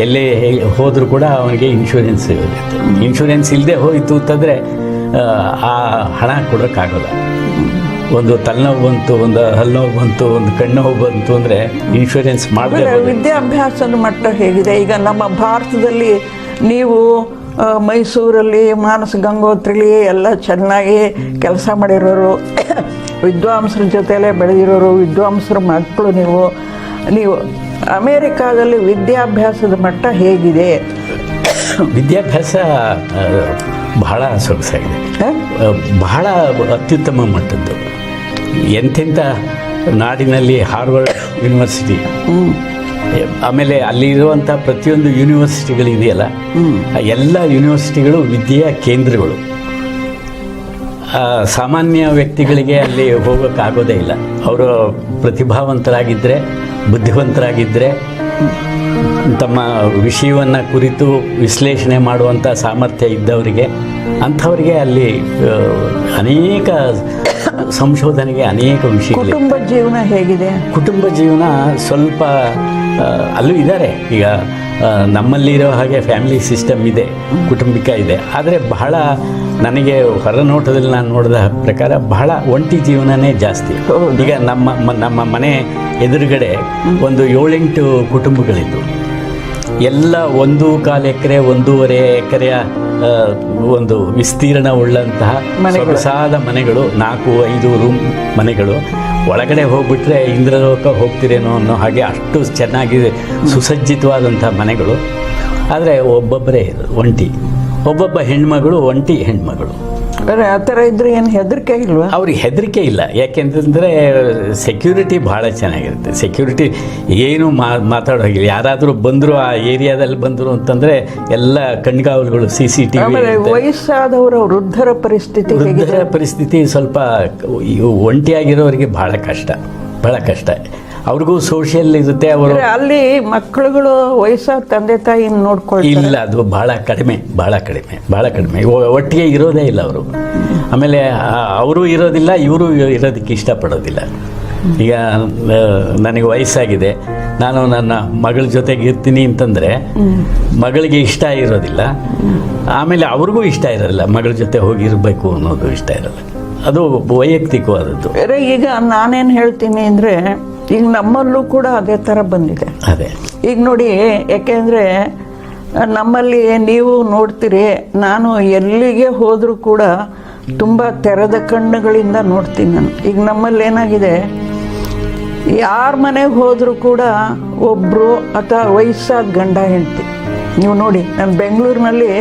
ಎಲ್ಲೇ ಹೋದರೂ ಕೂಡ ಅವನಿಗೆ ಇನ್ಶೂರೆನ್ಸ್ ಇರುತ್ತೆ. ಇನ್ಶೂರೆನ್ಸ್ ಇಲ್ಲದೆ ಹೋಯಿತು ಅಂತಂದರೆ ಆ ಹಣ ಕೊಡೋಕ್ಕಾಗೋಲ್ಲ. ಒಂದು ತಲೆನೋವು ಬಂತು, ಒಂದು ಹಲ್ಲುನೋವು ಬಂತು, ಒಂದು ಕಣ್ಣು ಬಂತು ಅಂದರೆ ಇನ್ಶೂರೆನ್ಸ್ ಮಾಡಬೇಕು. ವಿದ್ಯಾಭ್ಯಾಸದ ಮಟ್ಟ ಹೇಗಿದೆ ಈಗ ನಮ್ಮ ಭಾರತದಲ್ಲಿ? ನೀವು ಮೈಸೂರಲ್ಲಿ ಮಾನಸ ಗಂಗೋತ್ರಿಲಿ ಎಲ್ಲ ಚೆನ್ನಾಗಿ ಕೆಲಸ ಮಾಡಿರೋರು, ವಿದ್ವಾಂಸರ ಜೊತೆಲೇ ಬೆಳೆದಿರೋರು, ವಿದ್ವಾಂಸರ ಮಕ್ಕಳು ನೀವು ಅಮೇರಿಕಾದಲ್ಲಿ ವಿದ್ಯಾಭ್ಯಾಸದ ಮಟ್ಟ ಹೇಗಿದೆ? ವಿದ್ಯಾಭ್ಯಾಸ ಬಹಳ ಸೊಗಸಾಗಿದೆ, ಬಹಳ ಅತ್ಯುತ್ತಮ ಮಟ್ಟದ್ದು. ಎಂತೆಂಥ ನಾಡಿನಲ್ಲಿ ಹಾರ್ವರ್ಡ್ ಯೂನಿವರ್ಸಿಟಿ, ಆಮೇಲೆ ಅಲ್ಲಿರುವಂಥ ಪ್ರತಿಯೊಂದು ಯೂನಿವರ್ಸಿಟಿಗಳಿದೆಯಲ್ಲ, ಎಲ್ಲ ಯೂನಿವರ್ಸಿಟಿಗಳು ವಿದ್ಯೆಯ ಕೇಂದ್ರಗಳು. ಸಾಮಾನ್ಯ ವ್ಯಕ್ತಿಗಳಿಗೆ ಅಲ್ಲಿ ಹೋಗೋಕ್ಕಾಗೋದೇ ಇಲ್ಲ. ಅವರು ಪ್ರತಿಭಾವಂತರಾಗಿದ್ದರೆ, ಬುದ್ಧಿವಂತರಾಗಿದ್ದರೆ, ತಮ್ಮ ವಿಷಯವನ್ನು ಕುರಿತು ವಿಶ್ಲೇಷಣೆ ಮಾಡುವಂಥ ಸಾಮರ್ಥ್ಯ ಇದ್ದವರಿಗೆ, ಅಂಥವರಿಗೆ ಅಲ್ಲಿ ಅನೇಕ ಸಂಶೋಧನೆಗೆ ಅನೇಕ ವಿಷಯಗಳು. ಕುಟುಂಬ ಜೀವನ ಹೇಗಿದೆ? ಕುಟುಂಬ ಜೀವನ ಸ್ವಲ್ಪ ಅಲ್ಲೂ ಇದ್ದಾರೆ. ಈಗ ನಮ್ಮಲ್ಲಿರೋ ಹಾಗೆ ಫ್ಯಾಮಿಲಿ ಸಿಸ್ಟಮ್ ಇದೆ, ಕುಟುಂಬಿಕ ಇದೆ. ಆದರೆ ಬಹಳ ನನಗೆ ಹೊರನೋಟದಲ್ಲಿ ನಾನು ನೋಡಿದ ಪ್ರಕಾರ ಬಹಳ ಒಂಟಿ ಜೀವನನೇ ಜಾಸ್ತಿ. ಈಗ ನಮ್ಮ ಮನೆ ಎದುರುಗಡೆ ಒಂದು 7-8 ಕುಟುಂಬಗಳಿದ್ದು, ಎಲ್ಲ 1.25 ಎಕರೆ 1.5 ಎಕರೆಯ ಒಂದು ವಿಸ್ತೀರ್ಣ ಉಳ್ಳಂತಹ ಸೊಗಸಾದ ಮನೆಗಳು, 4-5 ರೂಮ್ ಮನೆಗಳು. ಒಳಗಡೆ ಹೋಗ್ಬಿಟ್ರೆ ಇಂದ್ರಲೋಕ ಹೋಗ್ತಿರೇನೋ ಅನ್ನೋ ಹಾಗೆ ಅಷ್ಟು ಚೆನ್ನಾಗಿದೆ, ಸುಸಜ್ಜಿತವಾದಂಥ ಮನೆಗಳು. ಆದರೆ ಒಬ್ಬೊಬ್ಬರೇ ಒಂಟಿ, ಒಬ್ಬೊಬ್ಬ ಹೆಣ್ಮಗಳು ಒಂಟಿ ಹೆಣ್ಮಗಳು. ಆ ಥರ ಇದ್ರೆ ಏನು ಹೆದರಿಕೆ ಇಲ್ವಾ? ಅವ್ರಿಗೆ ಹೆದರಿಕೆ ಇಲ್ಲ. ಯಾಕೆಂತಂದರೆ ಸೆಕ್ಯೂರಿಟಿ ಭಾಳ ಚೆನ್ನಾಗಿರುತ್ತೆ. ಸೆಕ್ಯೂರಿಟಿ ಏನು ಮಾತಾಡೋ ಹಾಗಿಲ್ಲ. ಯಾರಾದರೂ ಬಂದರು, ಆ ಏರಿಯಾದಲ್ಲಿ ಬಂದರು ಅಂತಂದರೆ ಎಲ್ಲ ಕಣ್ಗಾವಲುಗಳು, CCTV. ವಯಸ್ಸಾದವರ ವೃದ್ಧರ ಪರಿಸ್ಥಿತಿ ಸ್ವಲ್ಪ ಒಂಟಿಯಾಗಿರೋರಿಗೆ ಭಾಳ ಕಷ್ಟ. ಅವ್ರಿಗೂ ಸೋಷಿಯಲ್ ಇರುತ್ತೆ. ಅವರು ಅಲ್ಲಿ ಮಕ್ಕಳುಗಳು ವಯಸ್ಸಾದ ತಂದೆ ತಾಯಿ ಇಲ್ಲ, ಅದು ಬಹಳ ಕಡಿಮೆ. ಒಟ್ಟಿಗೆ ಇರೋದೇ ಇಲ್ಲ ಅವರು. ಆಮೇಲೆ ಅವರು ಇರೋದಿಲ್ಲ, ಇವರು ಇರೋದಕ್ಕೆ ಇಷ್ಟಪಡೋದಿಲ್ಲ. ಈಗ ನನಗೆ ವಯಸ್ಸಾಗಿದೆ, ನಾನು ನನ್ನ ಮಗಳ ಜೊತೆಗೆ ಇರ್ತೀನಿ ಅಂತಂದರೆ ಮಗಳಿಗೆ ಇಷ್ಟ ಇರೋದಿಲ್ಲ. ಆಮೇಲೆ ಅವ್ರಿಗೂ ಇಷ್ಟ ಇರೋದಿಲ್ಲ, ಮಗಳ ಜೊತೆ ಹೋಗಿರಬೇಕು ಅನ್ನೋದು ಇಷ್ಟ ಇರೋಲ್ಲ. ಅದು ವೈಯಕ್ತಿಕವಾದದ್ದು. ಈಗ ನಾನೇನು ಹೇಳ್ತೀನಿ ಅಂದರೆ, ಈಗ ನಮ್ಮಲ್ಲೂ ಕೂಡ ಅದೇ ಥರ ಬಂದಿದೆ. ಅದೇ ಈಗ ನೋಡಿ, ಯಾಕೆಂದರೆ ನಮ್ಮಲ್ಲಿ ನೀವು ನೋಡ್ತೀರಿ, ನಾನು ಎಲ್ಲಿಗೆ ಹೋದರೂ ಕೂಡ ತುಂಬ ತೆರೆದ ಕಣ್ಣುಗಳಿಂದ ನೋಡ್ತೀನಿ ನಾನು. ಈಗ ನಮ್ಮಲ್ಲಿ ಏನಾಗಿದೆ, ಯಾರ ಮನೆಗೆ ಹೋದರೂ ಕೂಡ ಒಬ್ಬರು ಅಥವಾ ವಯಸ್ಸಾದ ಗಂಡ ಹೆಂಡತಿ. ನೀವು ನೋಡಿ, ನಾನು ಬೆಂಗಳೂರಿನಲ್ಲಿ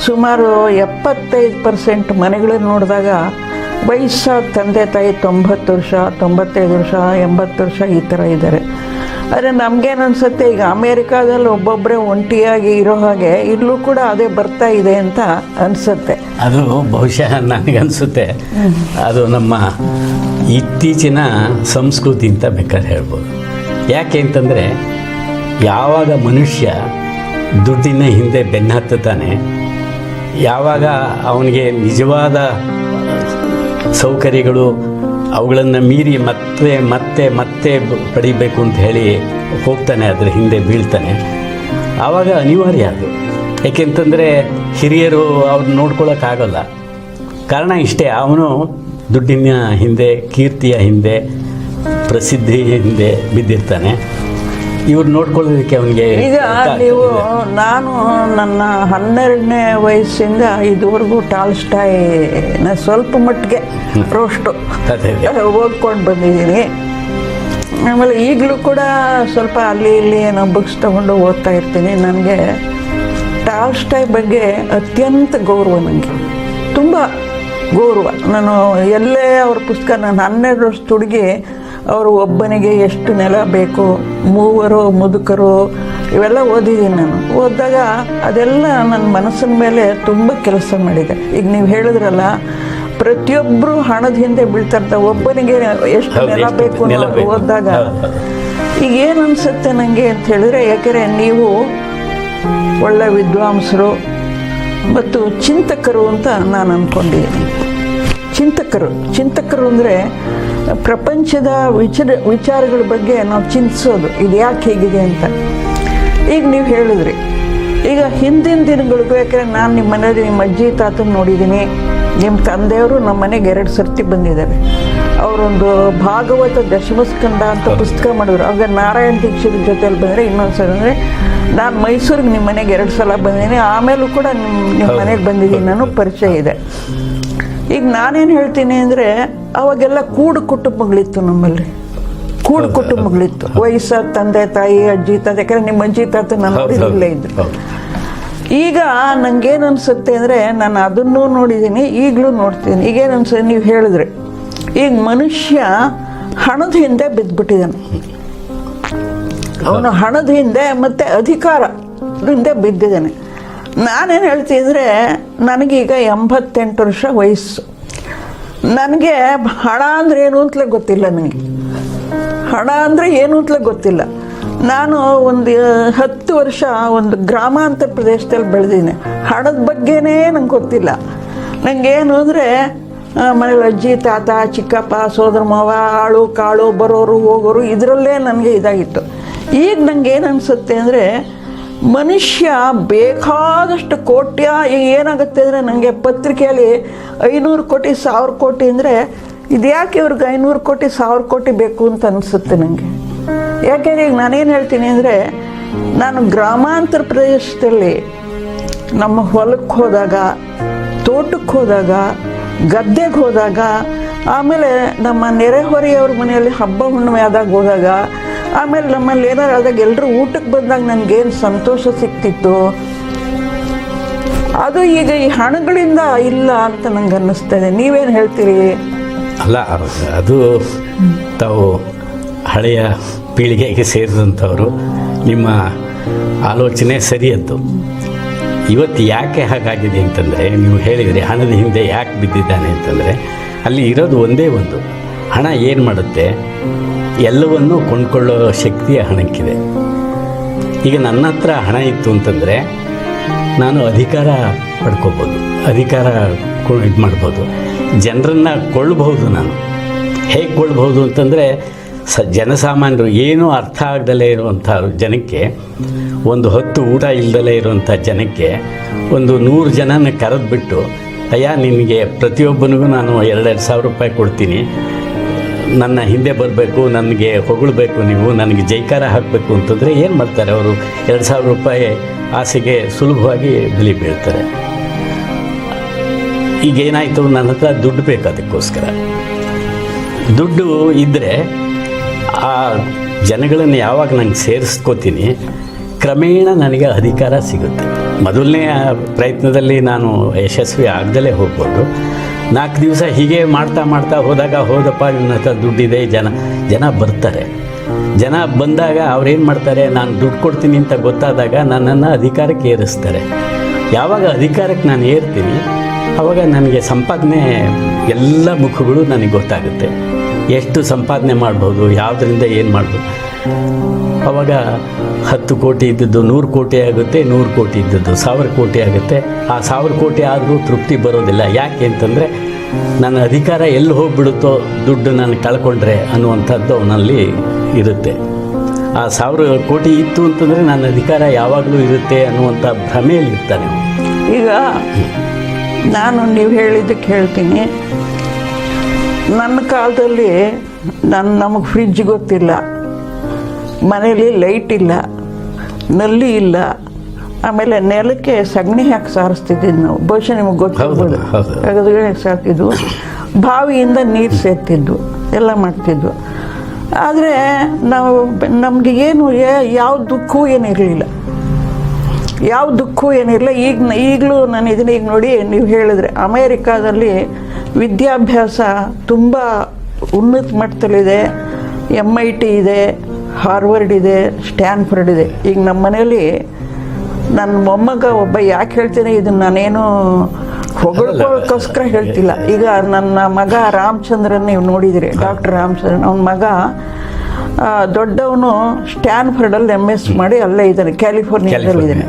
ಸುಮಾರು 75% ಮನೆಗಳನ್ನು ನೋಡಿದಾಗ ವಯಸ್ಸಾದ ತಂದೆ ತಾಯಿ 90 ವರ್ಷ, 95 ವರ್ಷ, 80 ವರ್ಷ ಈ ಥರ ಇದ್ದಾರೆ. ಆದರೆ ನಮಗೇನು ಅನಿಸುತ್ತೆ, ಈಗ ಅಮೇರಿಕಾದಲ್ಲಿ ಒಬ್ಬೊಬ್ಬರೇ ಒಂಟಿಯಾಗಿ ಇರೋ ಹಾಗೆ ಇಲ್ಲೂ ಕೂಡ ಅದೇ ಬರ್ತಾ ಇದೆ ಅಂತ ಅನಿಸುತ್ತೆ. ಅದು ಬಹುಶಃ ನನಗನ್ಸುತ್ತೆ ಅದು ನಮ್ಮ ಇತ್ತೀಚಿನ ಸಂಸ್ಕೃತಿ ಅಂತ ಬೇಕಾದ್ರೆ ಹೇಳ್ಬೋದು. ಯಾಕೆ ಅಂತಂದರೆ, ಯಾವಾಗ ಮನುಷ್ಯ ದುಡ್ಡಿನ ಹಿಂದೆ ಬೆನ್ನತ್ತುತ್ತಾನೆ, ಯಾವಾಗ ಅವನಿಗೆ ನಿಜವಾದ ಸೌಕರ್ಯಗಳು ಅವುಗಳನ್ನು ಮೀರಿ ಮತ್ತೆ ಪಡಿಬೇಕು ಅಂತ ಹೇಳಿ ಹೋಗ್ತಾನೆ, ಅದರ ಹಿಂದೆ ಬೀಳ್ತಾನೆ, ಆವಾಗ ಅನಿವಾರ್ಯ ಅದು. ಏಕೆಂತಂದರೆ ಹಿರಿಯರು ಅವ್ರನ್ನ ನೋಡ್ಕೊಳ್ಳೋಕ್ಕಾಗಲ್ಲ. ಕಾರಣ ಇಷ್ಟೇ, ಅವನು ದುಡ್ಡಿನ ಹಿಂದೆ, ಕೀರ್ತಿಯ ಹಿಂದೆ, ಪ್ರಸಿದ್ಧಿ ಹಿಂದೆ ಬಿದ್ದಿರ್ತಾನೆ. ಇವ್ರು ನೋಡ್ಕೊಳ್ಳೋದಕ್ಕೆ ಅವನಿಗೆ ಈಗ ನೀವು ನಾನು ನನ್ನ 12ನೇ ವಯಸ್ಸಿಂದ ಇದುವರೆಗೂ ಟಾಲ್ಸ್ಟಾಯ್ನ ಸ್ವಲ್ಪ ಮಟ್ಟಿಗೆ ರೋಸ್ಟು ಓದ್ಕೊಂಡು ಬಂದಿದ್ದೀನಿ. ಆಮೇಲೆ ಈಗಲೂ ಕೂಡ ಸ್ವಲ್ಪ ಅಲ್ಲಿ ಇಲ್ಲಿ ಏನೋ ಬುಕ್ಸ್ ತೊಗೊಂಡು ಓದ್ತಾ ಇರ್ತೀನಿ. ನನಗೆ ಟಾಲ್ಸ್ಟಾಯ್ ಬಗ್ಗೆ ಅತ್ಯಂತ ಗೌರವ, ನನಗೆ ತುಂಬ ಗೌರವ. ನಾನು ಎಲ್ಲೇ ಅವ್ರ ಪುಸ್ತಕ, ನಾನು 12 ವರ್ಷದ ಹುಡುಗಿ, ಅವರು ಒಬ್ಬನಿಗೆ ಎಷ್ಟು ನೆಲ ಬೇಕು, ಮೂವರು ಮುದುಕರು, ಇವೆಲ್ಲ ಓದಿದ್ದೀನಿ ನಾನು. ಓದಿದಾಗ ಅದೆಲ್ಲ ನನ್ನ ಮನಸ್ಸಿನ ಮೇಲೆ ತುಂಬ ಕೆಲಸ ಮಾಡಿದೆ. ಈಗ ನೀವು ಹೇಳಿದ್ರಲ್ಲ, ಪ್ರತಿಯೊಬ್ಬರು ಹಣದ ಹಿಂದೆ ಬೀಳ್ತಾ ಇರ್ತಾರೆ, ಒಬ್ಬನಿಗೆ ಎಷ್ಟು ನೆಲ ಬೇಕು ಅನ್ನೋದು ಓದಿದಾಗ ಈಗ ಏನು ಅನಿಸುತ್ತೆ ನನಗೆ ಅಂತ ಹೇಳಿದ್ರೆ, ಯಾಕೆಂದರೆ ನೀವು ಒಳ್ಳೆ ವಿದ್ವಾಂಸರು ಮತ್ತು ಚಿಂತಕರು ಅಂತ ನಾನು ಅಂದ್ಕೊಂಡಿದ್ದೀನಿ. ಚಿಂತಕರು ಅಂದರೆ ಪ್ರಪಂಚದ ವಿಚಾರಗಳ ಬಗ್ಗೆ ನಾವು ಚಿಂತಿಸೋದು, ಇದು ಯಾಕೆ ಹೀಗಿದೆ ಅಂತ. ಈಗ ನೀವು ಹೇಳಿದ್ರಿ, ಈಗ ಹಿಂದಿನ ದಿನಗಳಿಗೂ, ಯಾಕೆಂದರೆ ನಾನು ನಿಮ್ಮ ಮನೆಯಲ್ಲಿ ನಿಮ್ಮ ಅಜ್ಜಿ ತಾತನ ನೋಡಿದ್ದೀನಿ, ನಿಮ್ಮ ತಂದೆಯವರು ನಮ್ಮ ಮನೆಗೆ 2 ಸರ್ತಿ ಬಂದಿದ್ದಾರೆ. ಅವರೊಂದು ಭಾಗವತ ದಶಮಸ್ಕಂದ ಅಂತ ಪುಸ್ತಕ ಮಾಡಿದ್ರು. ಆಗ ನಾರಾಯಣ ದೀಕ್ಷಿತರ ಜೊತೆಯಲ್ಲಿ ಬಂದರೆ, ಇನ್ನೊಂದು ಸಲ ಅಂದರೆ ನಾನು ಮೈಸೂರಿಗೆ ನಿಮ್ಮ ಮನೆಗೆ 2 ಸಲ ಬಂದಿದ್ದೀನಿ. ಆಮೇಲೂ ಕೂಡ ನಿಮ್ಮ ಮನೆಗೆ ಬಂದಿದ್ದೀನಿ, ನಾನು ಪರಿಚಯ ಇದೆ. ಈಗ ನಾನೇನು ಹೇಳ್ತೀನಿ ಅಂದರೆ, ಅವಾಗೆಲ್ಲ ಕೂಡು ಕುಟುಂಬಗಳಿತ್ತು ನಮ್ಮಲ್ಲಿ, ಕೂಡು ಕುಟುಂಬಗಳಿತ್ತು. ವಯಸ್ಸಾದ ತಂದೆ ತಾಯಿ, ಅಜ್ಜಿ ತಾತ, ಯಾಕಂದರೆ ನಿಮ್ಮ ಅಜ್ಜಿ ತಾತ ನನ್ನ ಇಲ್ಲೇ ಇದ್ರು. ಈಗ ನಂಗೇನು ಅನಿಸುತ್ತೆ ಅಂದರೆ, ನಾನು ಅದನ್ನೂ ನೋಡಿದ್ದೀನಿ, ಈಗಲೂ ನೋಡ್ತೀನಿ. ಈಗೇನು ಅನ್ಸುತ್ತೆ, ನೀವು ಹೇಳಿದ್ರೆ, ಈಗ ಮನುಷ್ಯ ಹಣದ ಹಿಂದೆ ಬಿದ್ದುಬಿಟ್ಟಿದ್ದಾನೆ. ಅವನು ಹಣದ ಹಿಂದೆ ಮತ್ತು ಅಧಿಕಾರ ಹಿಂದೆ ಬಿದ್ದಿದ್ದಾನೆ. ನಾನೇನು ಹೇಳ್ತೀನಿ ಅಂದರೆ, ನನಗೀಗ 88 ವರ್ಷ ವಯಸ್ಸು. ನನಗೆ ಹಣ ಅಂದರೆ ಏನು ಅಂತಲೇ ಗೊತ್ತಿಲ್ಲ. ನನಗೆ ಹಣ ಅಂದರೆ ಏನು ಅಂತಲೇ ಗೊತ್ತಿಲ್ಲ. ನಾನು ಒಂದು 10 ವರ್ಷ ಒಂದು ಗ್ರಾಮಾಂತರ ಪ್ರದೇಶದಲ್ಲಿ ಬೆಳೆದಿದ್ದೀನಿ. ಹಣದ ಬಗ್ಗೆನೇ ನಂಗೆ ಗೊತ್ತಿಲ್ಲ. ನನಗೇನು ಅಂದರೆ, ಮನೇಲಿ ಅಜ್ಜಿ ತಾತ ಚಿಕ್ಕಪ್ಪ ಸೋದರ ಮಾವ ಆಳು ಕಾಳು ಬರೋರು ಹೋಗೋರು ಇದರಲ್ಲೇ ನನಗೆ ಇದಾಗಿತ್ತು. ಈಗ ನನಗೇನು ಅನಿಸುತ್ತೆ ಅಂದರೆ, ಮನುಷ್ಯ ಬೇಕಾದಷ್ಟು ಕೋಟ್ಯ, ಈಗ ಏನಾಗುತ್ತೆ ಅಂದರೆ, ನನಗೆ ಪತ್ರಿಕೆಯಲ್ಲಿ 500 ಕೋಟಿ 1000 ಕೋಟಿ ಅಂದರೆ, ಇದು ಯಾಕೆ ಇವ್ರಿಗೆ 500 ಕೋಟಿ 1000 ಕೋಟಿ ಬೇಕು ಅಂತ ಅನಿಸುತ್ತೆ ನನಗೆ. ಯಾಕೆಂದರೆ ಈಗ ನಾನೇನು ಹೇಳ್ತೀನಿ ಅಂದರೆ, ನಾನು ಗ್ರಾಮಾಂತರ ಪ್ರದೇಶದಲ್ಲಿ ನಮ್ಮ ಹೊಲಕ್ಕೆ ಹೋದಾಗ, ತೋಟಕ್ಕೆ ಹೋದಾಗ, ಗದ್ದೆಗೆ ಹೋದಾಗ, ಆಮೇಲೆ ನಮ್ಮ ನೆರೆಹೊರೆಯವ್ರ ಮನೆಯಲ್ಲಿ ಹಬ್ಬ ಹುಣ್ಣಿಮೆ ಆದಾಗ ಹೋದಾಗ, ಆಮೇಲೆ ನಮ್ಮಲ್ಲಿ ಏನಾರು ಆದಾಗ ಎಲ್ಲರೂ ಊಟಕ್ಕೆ ಬಂದಾಗ ನನಗೇನು ಸಂತೋಷ ಸಿಕ್ತಿತ್ತು, ಅದು ಈಗ ಈ ಹಣಗಳಿಂದ ಇಲ್ಲ ಅಂತ ನಂಗೆ ಅನ್ನಿಸ್ತದೆ. ನೀವೇನು ಹೇಳ್ತೀರಿ? ಅಲ್ಲ, ಅದು ತಾವು ಹಳೆಯ ಪೀಳಿಗೆಗೆ ಸೇರಿದಂಥವರು, ನಿಮ್ಮ ಆಲೋಚನೆ ಸರಿಯದ್ದು. ಇವತ್ತು ಯಾಕೆ ಹಾಗಾಗಿದೆ ಅಂತಂದರೆ, ನೀವು ಹೇಳಿದರೆ ಹಣದ ಹಿಂದೆ ಯಾಕೆ ಬಿದ್ದಿದ್ದಾನೆ ಅಂತಂದರೆ, ಅಲ್ಲಿ ಇರೋದು ಒಂದೇ ಒಂದು, ಹಣ ಏನು ಮಾಡುತ್ತೆ, ಎಲ್ಲವನ್ನೂ ಕೊಂಡ್ಕೊಳ್ಳೋ ಶಕ್ತಿಯ ಹಣಕ್ಕಿದೆ. ಈಗ ನನ್ನ ಹತ್ರ ಹಣ ಇತ್ತು ಅಂತಂದರೆ ನಾನು ಅಧಿಕಾರ ಪಡ್ಕೋಬೋದು, ಅಧಿಕಾರ ಇದು ಮಾಡ್ಬೋದು, ಜನರನ್ನು ಕೊಳ್ಳಬಹುದು. ನಾನು ಹೇಗೆ ಕೊಳ್ಳಬಹುದು ಅಂತಂದರೆ, ಜನಸಾಮಾನ್ಯರು ಏನೂ ಅರ್ಥ ಆಗದಲ್ಲೇ ಇರುವಂಥ ಜನಕ್ಕೆ, ಒಂದು ಹೊತ್ತು ಊಟ ಇಲ್ಲದಲ್ಲೇ ಇರುವಂಥ ಜನಕ್ಕೆ ಒಂದು 100 ಜನನ ಕರೆದ್ಬಿಟ್ಟು, ಅಯ್ಯ ನಿನಗೆ ಪ್ರತಿಯೊಬ್ಬನಿಗೂ ನಾನು 2,000 ರೂಪಾಯಿ ಕೊಡ್ತೀನಿ, ನನ್ನ ಹಿಂದೆ ಬರಬೇಕು, ನನಗೆ ಹೊಗಳಬೇಕು, ನೀವು ನನಗೆ ಜೈಕಾರ ಹಾಕಬೇಕು ಅಂತಂದರೆ ಏನು ಮಾಡ್ತಾರೆ ಅವರು? 2,000 ರೂಪಾಯಿ ಆಸೆಗೆ ಸುಲಭವಾಗಿ ಬಲಿ ಬೀಳ್ತಾರೆ. ಈಗೇನಾಯಿತು, ನನ್ನ ಹತ್ರ ದುಡ್ಡು ಬೇಕು, ಅದಕ್ಕೋಸ್ಕರ ದುಡ್ಡು ಇದ್ದರೆ ಆ ಜನಗಳನ್ನು ಯಾವಾಗ ನಾನು ಸೇರಿಸ್ಕೋತೀನಿ, ಕ್ರಮೇಣ ನನಗೆ ಅಧಿಕಾರ ಸಿಗುತ್ತೆ. ಮೊದಲನೇ ಪ್ರಯತ್ನದಲ್ಲಿ ನಾನು ಯಶಸ್ವಿ ಆಗದಲ್ಲೇ ಹೋಗ್ಬೋದು. 4 ದಿವಸ ಹೀಗೆ ಮಾಡ್ತಾ ಹೋದಾಗ, ಹೋದಪ್ಪ ನನ್ನ ಹತ್ರ ದುಡ್ಡಿದೆ, ಜನ ಬರ್ತಾರೆ. ಜನ ಬಂದಾಗ ಅವ್ರೇನು ಮಾಡ್ತಾರೆ, ನಾನು ದುಡ್ಡು ಕೊಡ್ತೀನಿ ಅಂತ ಗೊತ್ತಾದಾಗ ನನ್ನನ್ನು ಅಧಿಕಾರಕ್ಕೆ ಏರಿಸ್ತಾರೆ. ಯಾವಾಗ ಅಧಿಕಾರಕ್ಕೆ ನಾನು ಏರ್ತೀನಿ, ಆವಾಗ ನನಗೆ ಸಂಪಾದನೆ ಎಲ್ಲ ಮುಖಗಳು ನನಗೆ ಗೊತ್ತಾಗುತ್ತೆ. ಎಷ್ಟು ಸಂಪಾದನೆ ಮಾಡ್ಬೋದು, ಯಾವುದರಿಂದ ಏನು ಮಾಡ್ಬೋದು. ಆವಾಗ 10 ಕೋಟಿ ಇದ್ದದ್ದು 100 ಕೋಟಿ ಆಗುತ್ತೆ, 100 ಕೋಟಿ ಇದ್ದದ್ದು 1000 ಕೋಟಿ ಆಗುತ್ತೆ. ಆ 1000 ಕೋಟಿ ಆದರೂ ತೃಪ್ತಿ ಬರೋದಿಲ್ಲ. ಯಾಕೆ ಅಂತಂದರೆ, ನನ್ನ ಅಧಿಕಾರ ಎಲ್ಲಿ ಹೋಗಿಬಿಡುತ್ತೋ, ದುಡ್ಡು ನಾನು ಕಳ್ಕೊಂಡ್ರೆ ಅನ್ನುವಂಥದ್ದು ಅವನಲ್ಲಿ ಇರುತ್ತೆ. ಆ 1000 ಕೋಟಿ ಇತ್ತು ಅಂತಂದರೆ ನನ್ನ ಅಧಿಕಾರ ಯಾವಾಗಲೂ ಇರುತ್ತೆ ಅನ್ನುವಂಥ ಭ್ರಮೆಯಲ್ಲಿ ಇರ್ತಾನೆ. ಈಗ ನೀವು ಹೇಳಿದ್ದಕ್ಕೆ ಹೇಳ್ತೀನಿ, ನನ್ನ ಕಾಲದಲ್ಲಿ ನಮಗೆ ಫ್ರಿಜ್ ಗೊತ್ತಿಲ್ಲ, ಮನೇಲಿ ಲೈಟ್ ಇಲ್ಲ, ನಲ್ಲಿ ಇಲ್ಲ, ಆಮೇಲೆ ನೆಲಕ್ಕೆ ಸಗಣಿ ಹಾಕಿ ಸಾರಿಸ್ತಿದ್ದಿದ್ದು ನಾವು. ಬಹುಶಃ ನಿಮಗೆ ಗೊತ್ತಿರ್ಬೋದು. ಸಾಕಿದ್ವು, ಬಾವಿಯಿಂದ ನೀರು ಸೇರ್ತಿದ್ವು, ಎಲ್ಲ ಮಾಡ್ತಿದ್ವು. ಆದರೆ ನಾವು ನಮಗೆ ಏನು ಯಾವ ದುಃಖವೂ ಏನಿರಲಿಲ್ಲ, ಯಾವ ದುಃಖವೂ ಏನಿರಲಿಲ್ಲ. ಈಗಲೂ ನಾನು ಇದನ್ನ ಈಗ ನೋಡಿ, ನೀವು ಹೇಳಿದ್ರೆ ಅಮೇರಿಕಾದಲ್ಲಿ ವಿದ್ಯಾಭ್ಯಾಸ ತುಂಬ ಉನ್ನತ ಮಟ್ಟದಲ್ಲಿದೆ. MIT ಇದೆ, ಹಾರ್ವರ್ಡ್ ಇದೆ, ಸ್ಟ್ಯಾನ್ಫರ್ಡ್ ಇದೆ. ಈಗ ನಮ್ಮ ಮನೇಲಿ ನನ್ನ ಮೊಮ್ಮಗ ಒಬ್ಬ, ಯಾಕೆ ಹೇಳ್ತೀನಿ ಇದನ್ನು, ನಾನೇನು ಹೊಗಳ್ಕೊಳ್ಳೋಕ್ಕೋಸ್ಕರ ಹೇಳ್ತಿಲ್ಲ. ಈಗ ನನ್ನ ಮಗ ರಾಮಚಂದ್ರನ್ ನೀವು ನೋಡಿದಿರಿ, ಡಾಕ್ಟರ್ ರಾಮಚಂದ್ರನ್. ಅವನ ಮಗ ದೊಡ್ಡವನು ಸ್ಟ್ಯಾನ್ಫರ್ಡಲ್ಲಿ MS ಮಾಡಿ ಅಲ್ಲೇ ಇದ್ದಾನೆ, ಕ್ಯಾಲಿಫೋರ್ನಿಯಾದಲ್ಲಿದ್ದಾನೆ.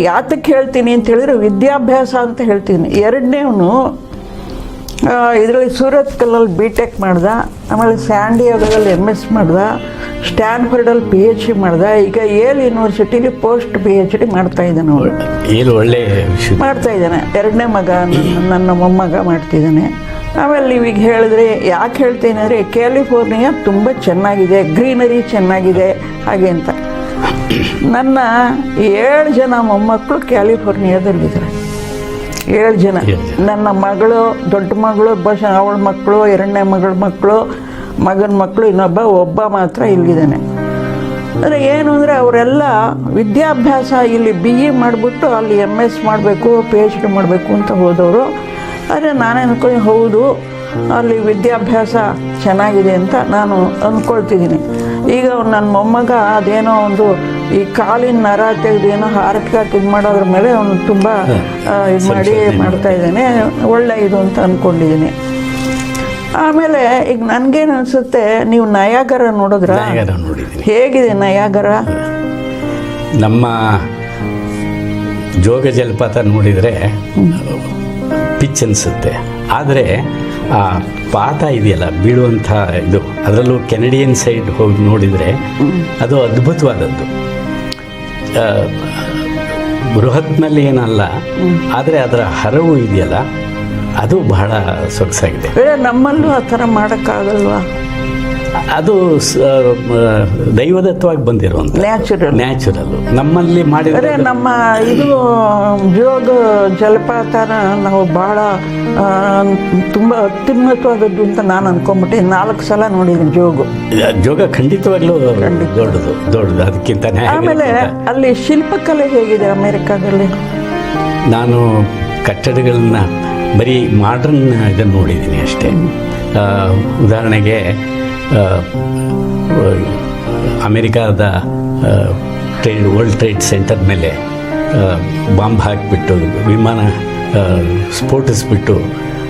ಯಾತಕ್ಕೆ ಹೇಳ್ತೀನಿ ಅಂತ ಹೇಳಿದ್ರೆ ವಿದ್ಯಾಭ್ಯಾಸ ಅಂತ ಹೇಳ್ತೀನಿ. ಎರಡನೇವನು ಇದರಲ್ಲಿ ಸೂರತ್ ಕಲ್ಲಲ್ಲಿ B.Tech ಮಾಡ್ದ, ಆಮೇಲೆ ಸ್ಯಾಂಡಿಯಾಗೋದಲ್ಲಿ MS ಮಾಡ್ದ, ಸ್ಟ್ಯಾನ್ಫರ್ಡಲ್ಲಿ PhD ಮಾಡ್ದ. ಈಗ ಯೇಲ್ ಯೂನಿವರ್ಸಿಟಿಲಿ ಪೋಸ್ಟ್ PhD ಮಾಡ್ತಾ ಇದ್ದಾನೆ. ಅವಳು ಒಳ್ಳೆ ಮಾಡ್ತಾ ಇದ್ದಾನೆ. ಎರಡನೇ ಮಗ ನನ್ನ ಮೊಮ್ಮಗ ಮಾಡ್ತಿದ್ದಾನೆ. ಆಮೇಲೆ ನೀವೀಗ ಹೇಳಿದ್ರೆ ಯಾಕೆ ಹೇಳ್ತೀನಿ ಅಂದರೆ ಕ್ಯಾಲಿಫೋರ್ನಿಯಾ ತುಂಬ ಚೆನ್ನಾಗಿದೆ, ಗ್ರೀನರಿ ಚೆನ್ನಾಗಿದೆ ಹಾಗೆ ಅಂತ. ನನ್ನ 7 ಜನ ಮೊಮ್ಮಕ್ಕಳು ಕ್ಯಾಲಿಫೋರ್ನಿಯಾದಲ್ಲಿದ್ದಾರೆ, 7 ಜನ. ನನ್ನ ಮಗಳು, ದೊಡ್ಡ ಮಗಳು, ಬಹುಶಃ ಅವಳ ಮಕ್ಕಳು, ಎರಡನೇ ಮಗಳ ಮಕ್ಕಳು, ಮಗನ ಮಕ್ಕಳು, ಒಬ್ಬ ಮಾತ್ರ ಇಲ್ಲಿದ್ದಾನೆ. ಅಂದರೆ ಏನು ಅಂದರೆ ಅವರೆಲ್ಲ ವಿದ್ಯಾಭ್ಯಾಸ ಇಲ್ಲಿ BE ಮಾಡಿಬಿಟ್ಟು ಅಲ್ಲಿ MS ಮಾಡಬೇಕು, PhD ಮಾಡಬೇಕು ಅಂತ ಹೋದವರು. ಆದರೆ ನಾನೇ ಅಂದ್ಕೊಂಡು ಹೌದು, ಅಲ್ಲಿ ವಿದ್ಯಾಭ್ಯಾಸ ಚೆನ್ನಾಗಿದೆ ಅಂತ ನಾನು ಅಂದ್ಕೊಳ್ತಿದ್ದೀನಿ. ಈಗ ನನ್ನ ಮೊಮ್ಮಗ ಅದೇನೋ ಒಂದು ಈ ಕಾಲಿನ ನರ ತೆಗೆದು ಏನೋ ಹಾರ್ಟ್ ಇದು ಮಾಡೋದ್ರ ಮೇಲೆ ಅವನು ತುಂಬ ಇದು ಮಾಡ್ತಾ ಇದ್ದಾನೆ. ಒಳ್ಳೆ ಇದು ಅಂತ ಅಂದ್ಕೊಂಡಿದ್ದೀನಿ. ಆಮೇಲೆ ಈಗ ನನಗೇನು ಅನಿಸುತ್ತೆ, ನೀವು ನಯಾಗರ ನೋಡಿದ್ರ? ಹೇಗಿದೆ ನಯಾಗರ? ನಮ್ಮ ಜೋಗ ಜಲಪಾತ ನೋಡಿದರೆ ಪಿಚ್ ಅನಿಸುತ್ತೆ. ಆದರೆ ಆ ಪಾತ ಇದೆಯಲ್ಲ, ಬೀಳುವಂಥ ಇದು, ಅದರಲ್ಲೂ ಕೆನಡಿಯನ್ ಸೈಡ್ ಹೋಗಿ ನೋಡಿದರೆ ಅದು ಅದ್ಭುತವಾದದ್ದು. ಬೃಹತ್ನಲ್ಲಿ ಏನಲ್ಲ, ಆದರೆ ಅದರ ಹರವು ಇದೆಯಲ್ಲ, ಅದು ಬಹಳ ಸೊಗಸಾಗಿದೆ. ನಮ್ಮಲ್ಲೂ ಆ ಥರ ಮಾಡೋಕ್ಕಾಗಲ್ವಾ? ಅದು ದೈವದತ್ತವಾಗಿ ಬಂದಿರುವಂಥ ನ್ಯಾಚುರಲ್ ನಮ್ಮಲ್ಲಿ ಮಾಡಿದರೆ. ನಮ್ಮ ಇದು ಜೋಗ ಜಲಪಾತನ ನಾವು ಭಾಳ ತುಂಬ ಅತ್ಯುನ್ನತವಾದದ್ದು ಅಂತ ನಾನು ಅನ್ಕೊಂಬಿಟ್ಟೆ. 4 ಸಲ ನೋಡಿದ್ದೀನಿ ಜೋಗ ಖಂಡಿತವಾಗ್ಲೂ ದೊಡ್ಡದು ಅದಕ್ಕಿಂತ. ಆಮೇಲೆ ಅಲ್ಲಿ ಶಿಲ್ಪಕಲೆ ಹೇಗಿದೆ ಅಮೆರಿಕಾದಲ್ಲಿ? ನಾನು ಕಟ್ಟಡಗಳನ್ನ ಬರೀ ಮಾಡ್ರನ್ ಇದನ್ನು ನೋಡಿದ್ದೀನಿ ಅಷ್ಟೇ. ಉದಾಹರಣೆಗೆ ಅಮೆರಿಕಾದ ವರ್ಲ್ಡ್ ಟ್ರೇಡ್ ಸೆಂಟರ್ ಮೇಲೆ ಬಾಂಬ್ ಹಾಕಿಬಿಟ್ಟು ವಿಮಾನ ಸ್ಫೋಟಿಸ್ಬಿಟ್ಟು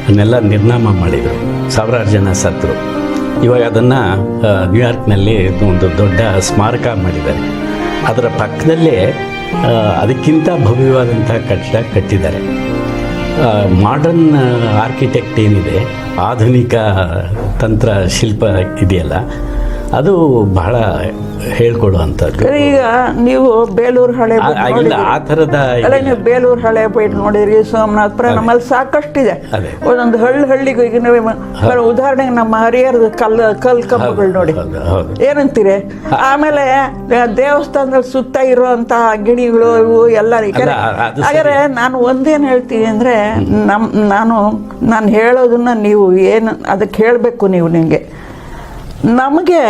ಅದನ್ನೆಲ್ಲ ನಿರ್ನಾಮ ಮಾಡಿದರು, ಸಾವಿರಾರು ಜನ ಸತ್ತರು. ಇವಾಗ ಅದನ್ನು ನ್ಯೂಯಾರ್ಕ್ನಲ್ಲಿ ಒಂದು ದೊಡ್ಡ ಸ್ಮಾರಕ ಮಾಡಿದ್ದಾರೆ. ಅದರ ಪಕ್ಕದಲ್ಲೇ ಅದಕ್ಕಿಂತ ಭವ್ಯವಾದಂಥ ಕಟ್ಟಡ ಕಟ್ಟಿದ್ದಾರೆ. ಮಾಡರ್ನ್ ಆರ್ಕಿಟೆಕ್ಟ್ ಏನಿದೆ, ಆಧುನಿಕ ತಂತ್ರ ಶಿಲ್ಪ ಇದೆಯಲ್ಲ, ಅದು ಬಹಳ ಹೇಳ್ಕೊಡುವಂಥದ್ದು. ಈಗ ನೀವು ಬೇಲೂರು ಹಳೆ ಆ ಥರದ ನೀವು ಬೇಲೂರು ಹಳೆ ಬೈಟ್ ನೋಡಿದ್ರಿ, ಸೋಮನಾಥಪುರ, ನಮ್ಮಲ್ಲಿ ಸಾಕಷ್ಟಿದೆ. ಒಂದೊಂದು ಹಳ್ಳಿಗೂ ಈಗ ಉದಾಹರಣೆಗೆ ನಮ್ಮ ಹರಿಹರದ ಕಲ್ ಕಂಬಗಳು ನೋಡಿ, ಏನಂತೀರಿ? ಆಮೇಲೆ ದೇವಸ್ಥಾನದಲ್ಲಿ ಸುತ್ತ ಇರುವಂತ ಗಿಣಿಗಳು ಇವು ಎಲ್ಲ. ಹಾಗಾದ್ರೆ ನಾನು ಒಂದೇನು ಹೇಳ್ತೀನಿ ಅಂದ್ರೆ, ನಾನು ಹೇಳೋದನ್ನ ನೀವು ಏನು ಅದಕ್ಕೆ ಹೇಳಬೇಕು. ನೀವು ನಿಮಗೆ ನಮಗೆ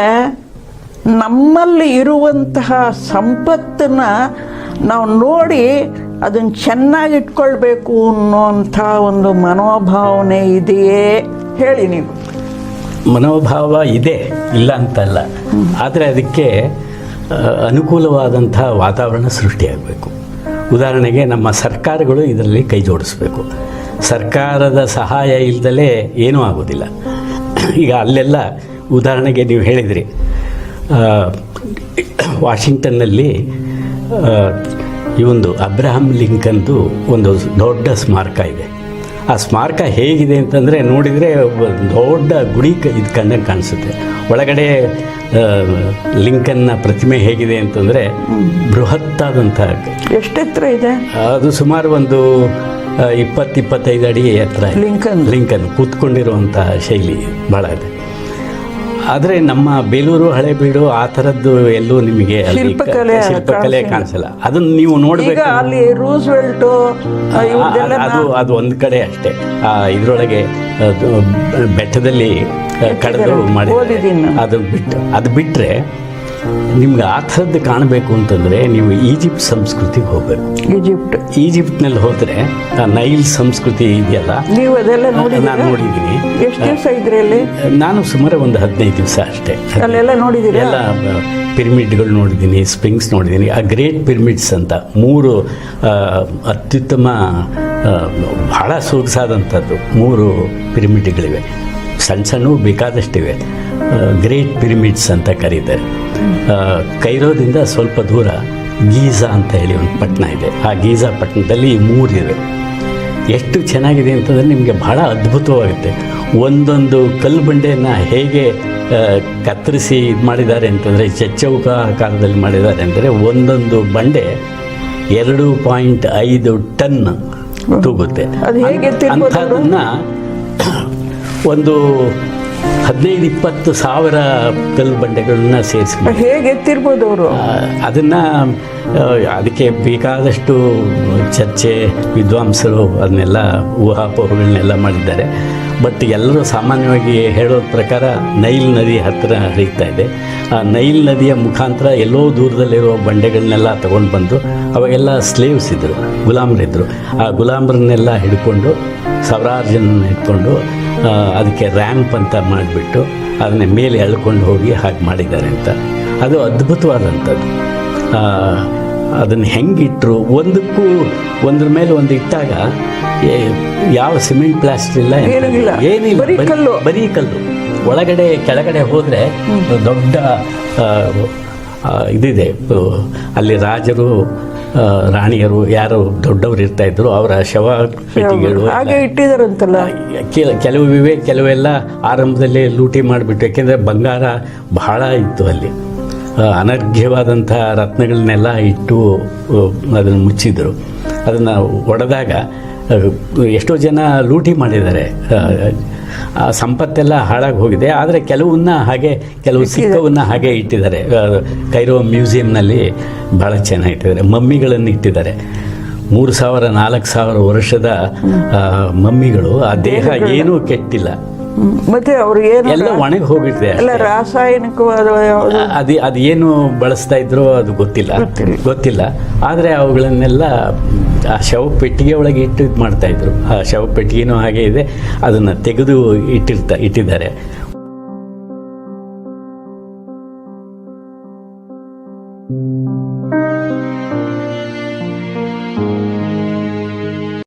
ನಮ್ಮಲ್ಲಿ ಇರುವಂತಹ ಸಂಪತ್ತನ್ನು ನಾವು ನೋಡಿ ಅದನ್ನು ಚೆನ್ನಾಗಿ ಇಟ್ಕೊಳ್ಬೇಕು ಅನ್ನೋಂಥ ಒಂದು ಮನೋಭಾವನೆ ಇದೆಯೇ? ಹೇಳಿ ನೀವು. ಮನೋಭಾವ ಇದೆ, ಇಲ್ಲ ಅಂತಲ್ಲ. ಆದರೆ ಅದಕ್ಕೆ ಅನುಕೂಲವಾದಂಥ ವಾತಾವರಣ ಸೃಷ್ಟಿಯಾಗಬೇಕು. ಉದಾಹರಣೆಗೆ ನಮ್ಮ ಸರ್ಕಾರಗಳು ಇದರಲ್ಲಿ ಕೈ ಜೋಡಿಸ್ಬೇಕು. ಸರ್ಕಾರದ ಸಹಾಯ ಇಲ್ಲದಲೇ ಏನೂ ಆಗೋದಿಲ್ಲ. ಈಗ ಅಲ್ಲೆಲ್ಲ ಉದಾಹರಣೆಗೆ ನೀವು ಹೇಳಿದ್ರಿ, ವಾಷಿಂಗ್ಟನ್ನಲ್ಲಿ ಈ ಒಂದು ಅಬ್ರಹಾಂ ಲಿಂಕನ್ದು ಒಂದು ದೊಡ್ಡ ಸ್ಮಾರಕ ಇದೆ. ಆ ಸ್ಮಾರಕ ಹೇಗಿದೆ ಅಂತಂದರೆ, ನೋಡಿದರೆ ದೊಡ್ಡ ಗುಡಿ ಇದು ಕಂಡಂಗೆ ಕಾಣಿಸುತ್ತೆ. ಒಳಗಡೆ ಲಿಂಕನ್ನ ಪ್ರತಿಮೆ ಹೇಗಿದೆ ಅಂತಂದರೆ ಬೃಹತ್ತಾದಂಥ. ಎಷ್ಟು ಎತ್ತರ ಇದೆ ಅದು? ಸುಮಾರು ಒಂದು 20-25 ಅಡಿ ಎತ್ತರ. ಲಿಂಕನ್ ಕೂತ್ಕೊಂಡಿರುವಂಥ ಶೈಲಿ ಭಾಳ ಇದೆ. ಆದರೆ ನಮ್ಮ ಬೇಲೂರು ಹಳೆಬೀಡು ಆ ಥರದ್ದು ಎಲ್ಲೂ ನಿಮಗೆ ಅಲ್ಲಿ ಶಿಲ್ಪಕಲೆ ಶಿಲ್ಪಕಲೆ ಕಾಣಿಸಲ್ಲ. ಅದನ್ನು ನೀವು ಈಗ ನೋಡಬೇಕು. ಅಲ್ಲಿ ರೂಸ್ವೆಲ್ಟ್ ಅದು ಒಂದು ಕಡೆ ಅಷ್ಟೇ. ಇದರೊಳಗೆ ಬೆಟ್ಟದಲ್ಲಿ ಕಳೆದು ಮಾಡಿದ್ದಾರೆ. ಅದು ಬಿಟ್ಟರೆ ನಿಮ್ಗೆ ಆ ಥರದ್ದು ಕಾಣಬೇಕು ಅಂತಂದರೆ ನೀವು ಈಜಿಪ್ಟ್ ಸಂಸ್ಕೃತಿಗೆ ಹೋಗಬೇಕು. ಈಜಿಪ್ಟ್ನಲ್ಲಿ ಹೋದರೆ ಆ ನೈಲ್ ಸಂಸ್ಕೃತಿ ಇದೆಯಲ್ಲ, ನೀವು ಅದೆಲ್ಲ ನಾನು ನೋಡಿದ್ದೀನಿ. ಎಷ್ಟು ದಿವಸ ಇದ್ರಿ ಅಲ್ಲಿ? ನಾನು ಸುಮಾರು ಒಂದು 15 ದಿವಸ ಅಷ್ಟೇ. ಅಲ್ಲೆಲ್ಲ ನೋಡಿದ್ದೀರಿ? ಎಲ್ಲ ಪಿರಮಿಡ್ಗಳು ನೋಡಿದ್ದೀನಿ, ಸ್ಪಿಂಕ್ಸ್ ನೋಡಿದ್ದೀನಿ. ಆ ಗ್ರೇಟ್ ಪಿರಮಿಡ್ಸ್ ಅಂತ 3 ಅತ್ಯುತ್ತಮ ಬಹಳ ಸೊಗಸಾದಂಥದ್ದು 3 ಪಿರಮಿಡ್ಗಳಿವೆ. ಸಣ್ಣ ಸಣ್ಣ ಬೇಕಾದಷ್ಟಿವೆ. ಗ್ರೇಟ್ ಪಿರಮಿಡ್ಸ್ ಅಂತ ಕರೀತಾರೆ. ಕೈರೋದಿಂದ ಸ್ವಲ್ಪ ದೂರ ಗೀಜಾ ಅಂತ ಹೇಳಿ ಒಂದು ಪಟ್ಟಣ ಇದೆ. ಆ ಗೀಜಾ ಪಟ್ಟಣದಲ್ಲಿ 3 ಇದೆ. ಎಷ್ಟು ಚೆನ್ನಾಗಿದೆ ಅಂತಂದರೆ ನಿಮಗೆ ಬಹಳ ಅದ್ಭುತವಾಗುತ್ತೆ. ಒಂದೊಂದು ಕಲ್ಲು ಬಂಡೆಯನ್ನು ಹೇಗೆ ಕತ್ತರಿಸಿ ಇದು ಮಾಡಿದ್ದಾರೆ ಅಂತಂದರೆ ಚಚ್ಚೌಕ ಆಕಾರದಲ್ಲಿ ಮಾಡಿದ್ದಾರೆ ಅಂದರೆ ಒಂದೊಂದು ಬಂಡೆ 2.5 ಟನ್ ತೂಗುತ್ತೆ. ಅಂಥದ್ದನ್ನು ಒಂದು 15-20 ಸಾವಿರ ಕಲ್ಲು ಬಂಡೆಗಳನ್ನ ಸೇರಿಸಿ ಹೇಗೆ ಎತ್ತಿರ್ಬೋದು ಅವರು? ಅದಕ್ಕೆ ಬೇಕಾದಷ್ಟು ಚರ್ಚೆ ವಿದ್ವಾಂಸರು ಅದನ್ನೆಲ್ಲ ಊಹಾಪೋಹಗಳನ್ನೆಲ್ಲ ಮಾಡಿದ್ದಾರೆ. ಬಟ್ ಎಲ್ಲರೂ ಸಾಮಾನ್ಯವಾಗಿ ಹೇಳೋದ ಪ್ರಕಾರ ನೈಲ್ ನದಿ ಹತ್ತಿರ ಹರಿತಾ ಇದೆ. ಆ ನೈಲ್ ನದಿಯ ಮುಖಾಂತರ ಎಲ್ಲೋ ದೂರದಲ್ಲಿರುವ ಬಂಡೆಗಳನ್ನೆಲ್ಲ ತಗೊಂಡು ಬಂದು, ಅವಾಗೆಲ್ಲ ಸ್ಲೇವ್ಸ್ ಇದ್ದರು, ಗುಲಾಮರಿದ್ದರು. ಆ ಗುಲಾಮರನ್ನೆಲ್ಲ ಹಿಡ್ಕೊಂಡು ಸಾವಿರಾರು ಜನ ಇಟ್ಕೊಂಡು ಅದಕ್ಕೆ ರ್ಯಾಂಪ್ ಅಂತ ಮಾಡಿಬಿಟ್ಟು ಅದನ್ನ ಮೇಲೆ ಎಳ್ಕೊಂಡು ಹೋಗಿ ಹಾಗೆ ಮಾಡಿದ್ದಾರೆ ಅಂತ. ಅದು ಅದ್ಭುತವಾದಂಥದ್ದು. ಅದನ್ನು ಹೆಂಗಿಟ್ಟರು, ಒಂದಕ್ಕೂ ಒಂದ್ರ ಮೇಲೆ ಒಂದು ಇಟ್ಟಾಗ ಯಾವ ಸಿಮೆಂಟ್ ಪ್ಲಾಸ್ಟರ್ ಇಲ್ಲ, ಏನಿಲ್ಲ, ಬರೀ ಕಲ್ಲು. ಒಳಗಡೆ ಕೆಳಗಡೆ ಹೋದರೆ ದೊಡ್ಡ ಇದಿದೆ. ಅಲ್ಲಿ ರಾಜರು ರಾಣಿಯರು ಯಾರು ದೊಡ್ಡವರು ಇರ್ತಾ ಇದ್ರು, ಅವರ ಶವ ಪೆಟ್ಟಿಗೆಗಳು ಹಾಗೆ ಇಟ್ಟಿದಾರಂತಲ್ಲ. ಕೆಲವಿವೆ, ಕೆಲವೆಲ್ಲ ಆರಂಭದಲ್ಲಿ ಲೂಟಿ ಮಾಡಿಬಿಟ್ಟು, ಯಾಕೆಂದರೆ ಬಂಗಾರ ಬಹಳ ಇತ್ತು ಅಲ್ಲಿ. ಅನರ್ಘ್ಯವಾದಂಥ ರತ್ನಗಳನ್ನೆಲ್ಲ ಇಟ್ಟು ಅದನ್ನು ಮುಚ್ಚಿದರು. ಅದನ್ನು ಒಡೆದಾಗ ಎಷ್ಟೋ ಜನ ಲೂಟಿ ಮಾಡಿದ್ದಾರೆ. ಆ ಸಂಪತ್ತೆಲ್ಲ ಹಾಳಾಗಿ ಹೋಗಿದೆ. ಆದರೆ ಕೆಲವು ಸಿಕ್ಕವನ್ನ ಹಾಗೆ ಇಟ್ಟಿದ್ದಾರೆ. ಕೈರೋ ಮ್ಯೂಸಿಯಂನಲ್ಲಿ ಭಾಳ ಚೆನ್ನಾಗಿ ಇಟ್ಟಿದ್ದಾರೆ. ಮಮ್ಮಿಗಳನ್ನು ಇಟ್ಟಿದ್ದಾರೆ. 3000-4000 ವರ್ಷದ ಮಮ್ಮಿಗಳು. ಆ ದೇಹ ಏನೂ ಕೆಟ್ಟಿಲ್ಲ. ಮತ್ತೆ ಅವ್ರಿಗೆ ಎಲ್ಲ ಒಣಗಿ ಹೋಗಿರ್ತದೆ. ರಾಸಾಯನಿಕವಾದ ಅದೇನು ಬಳಸ್ತಾ ಇದ್ರು ಅದು ಗೊತ್ತಿಲ್ಲ. ಆದರೆ ಅವುಗಳನ್ನೆಲ್ಲ ಆ ಶವ ಪೆಟ್ಟಿಗೆ ಒಳಗೆ ಇಟ್ಟು ಇದು ಮಾಡ್ತಾ ಇದ್ರು. ಆ ಶವ ಪೆಟ್ಟಿಗೆನೂ ಹಾಗೆ ಇದೆ, ಅದನ್ನು ತೆಗೆದು ಇಟ್ಟಿದ್ದಾರೆ.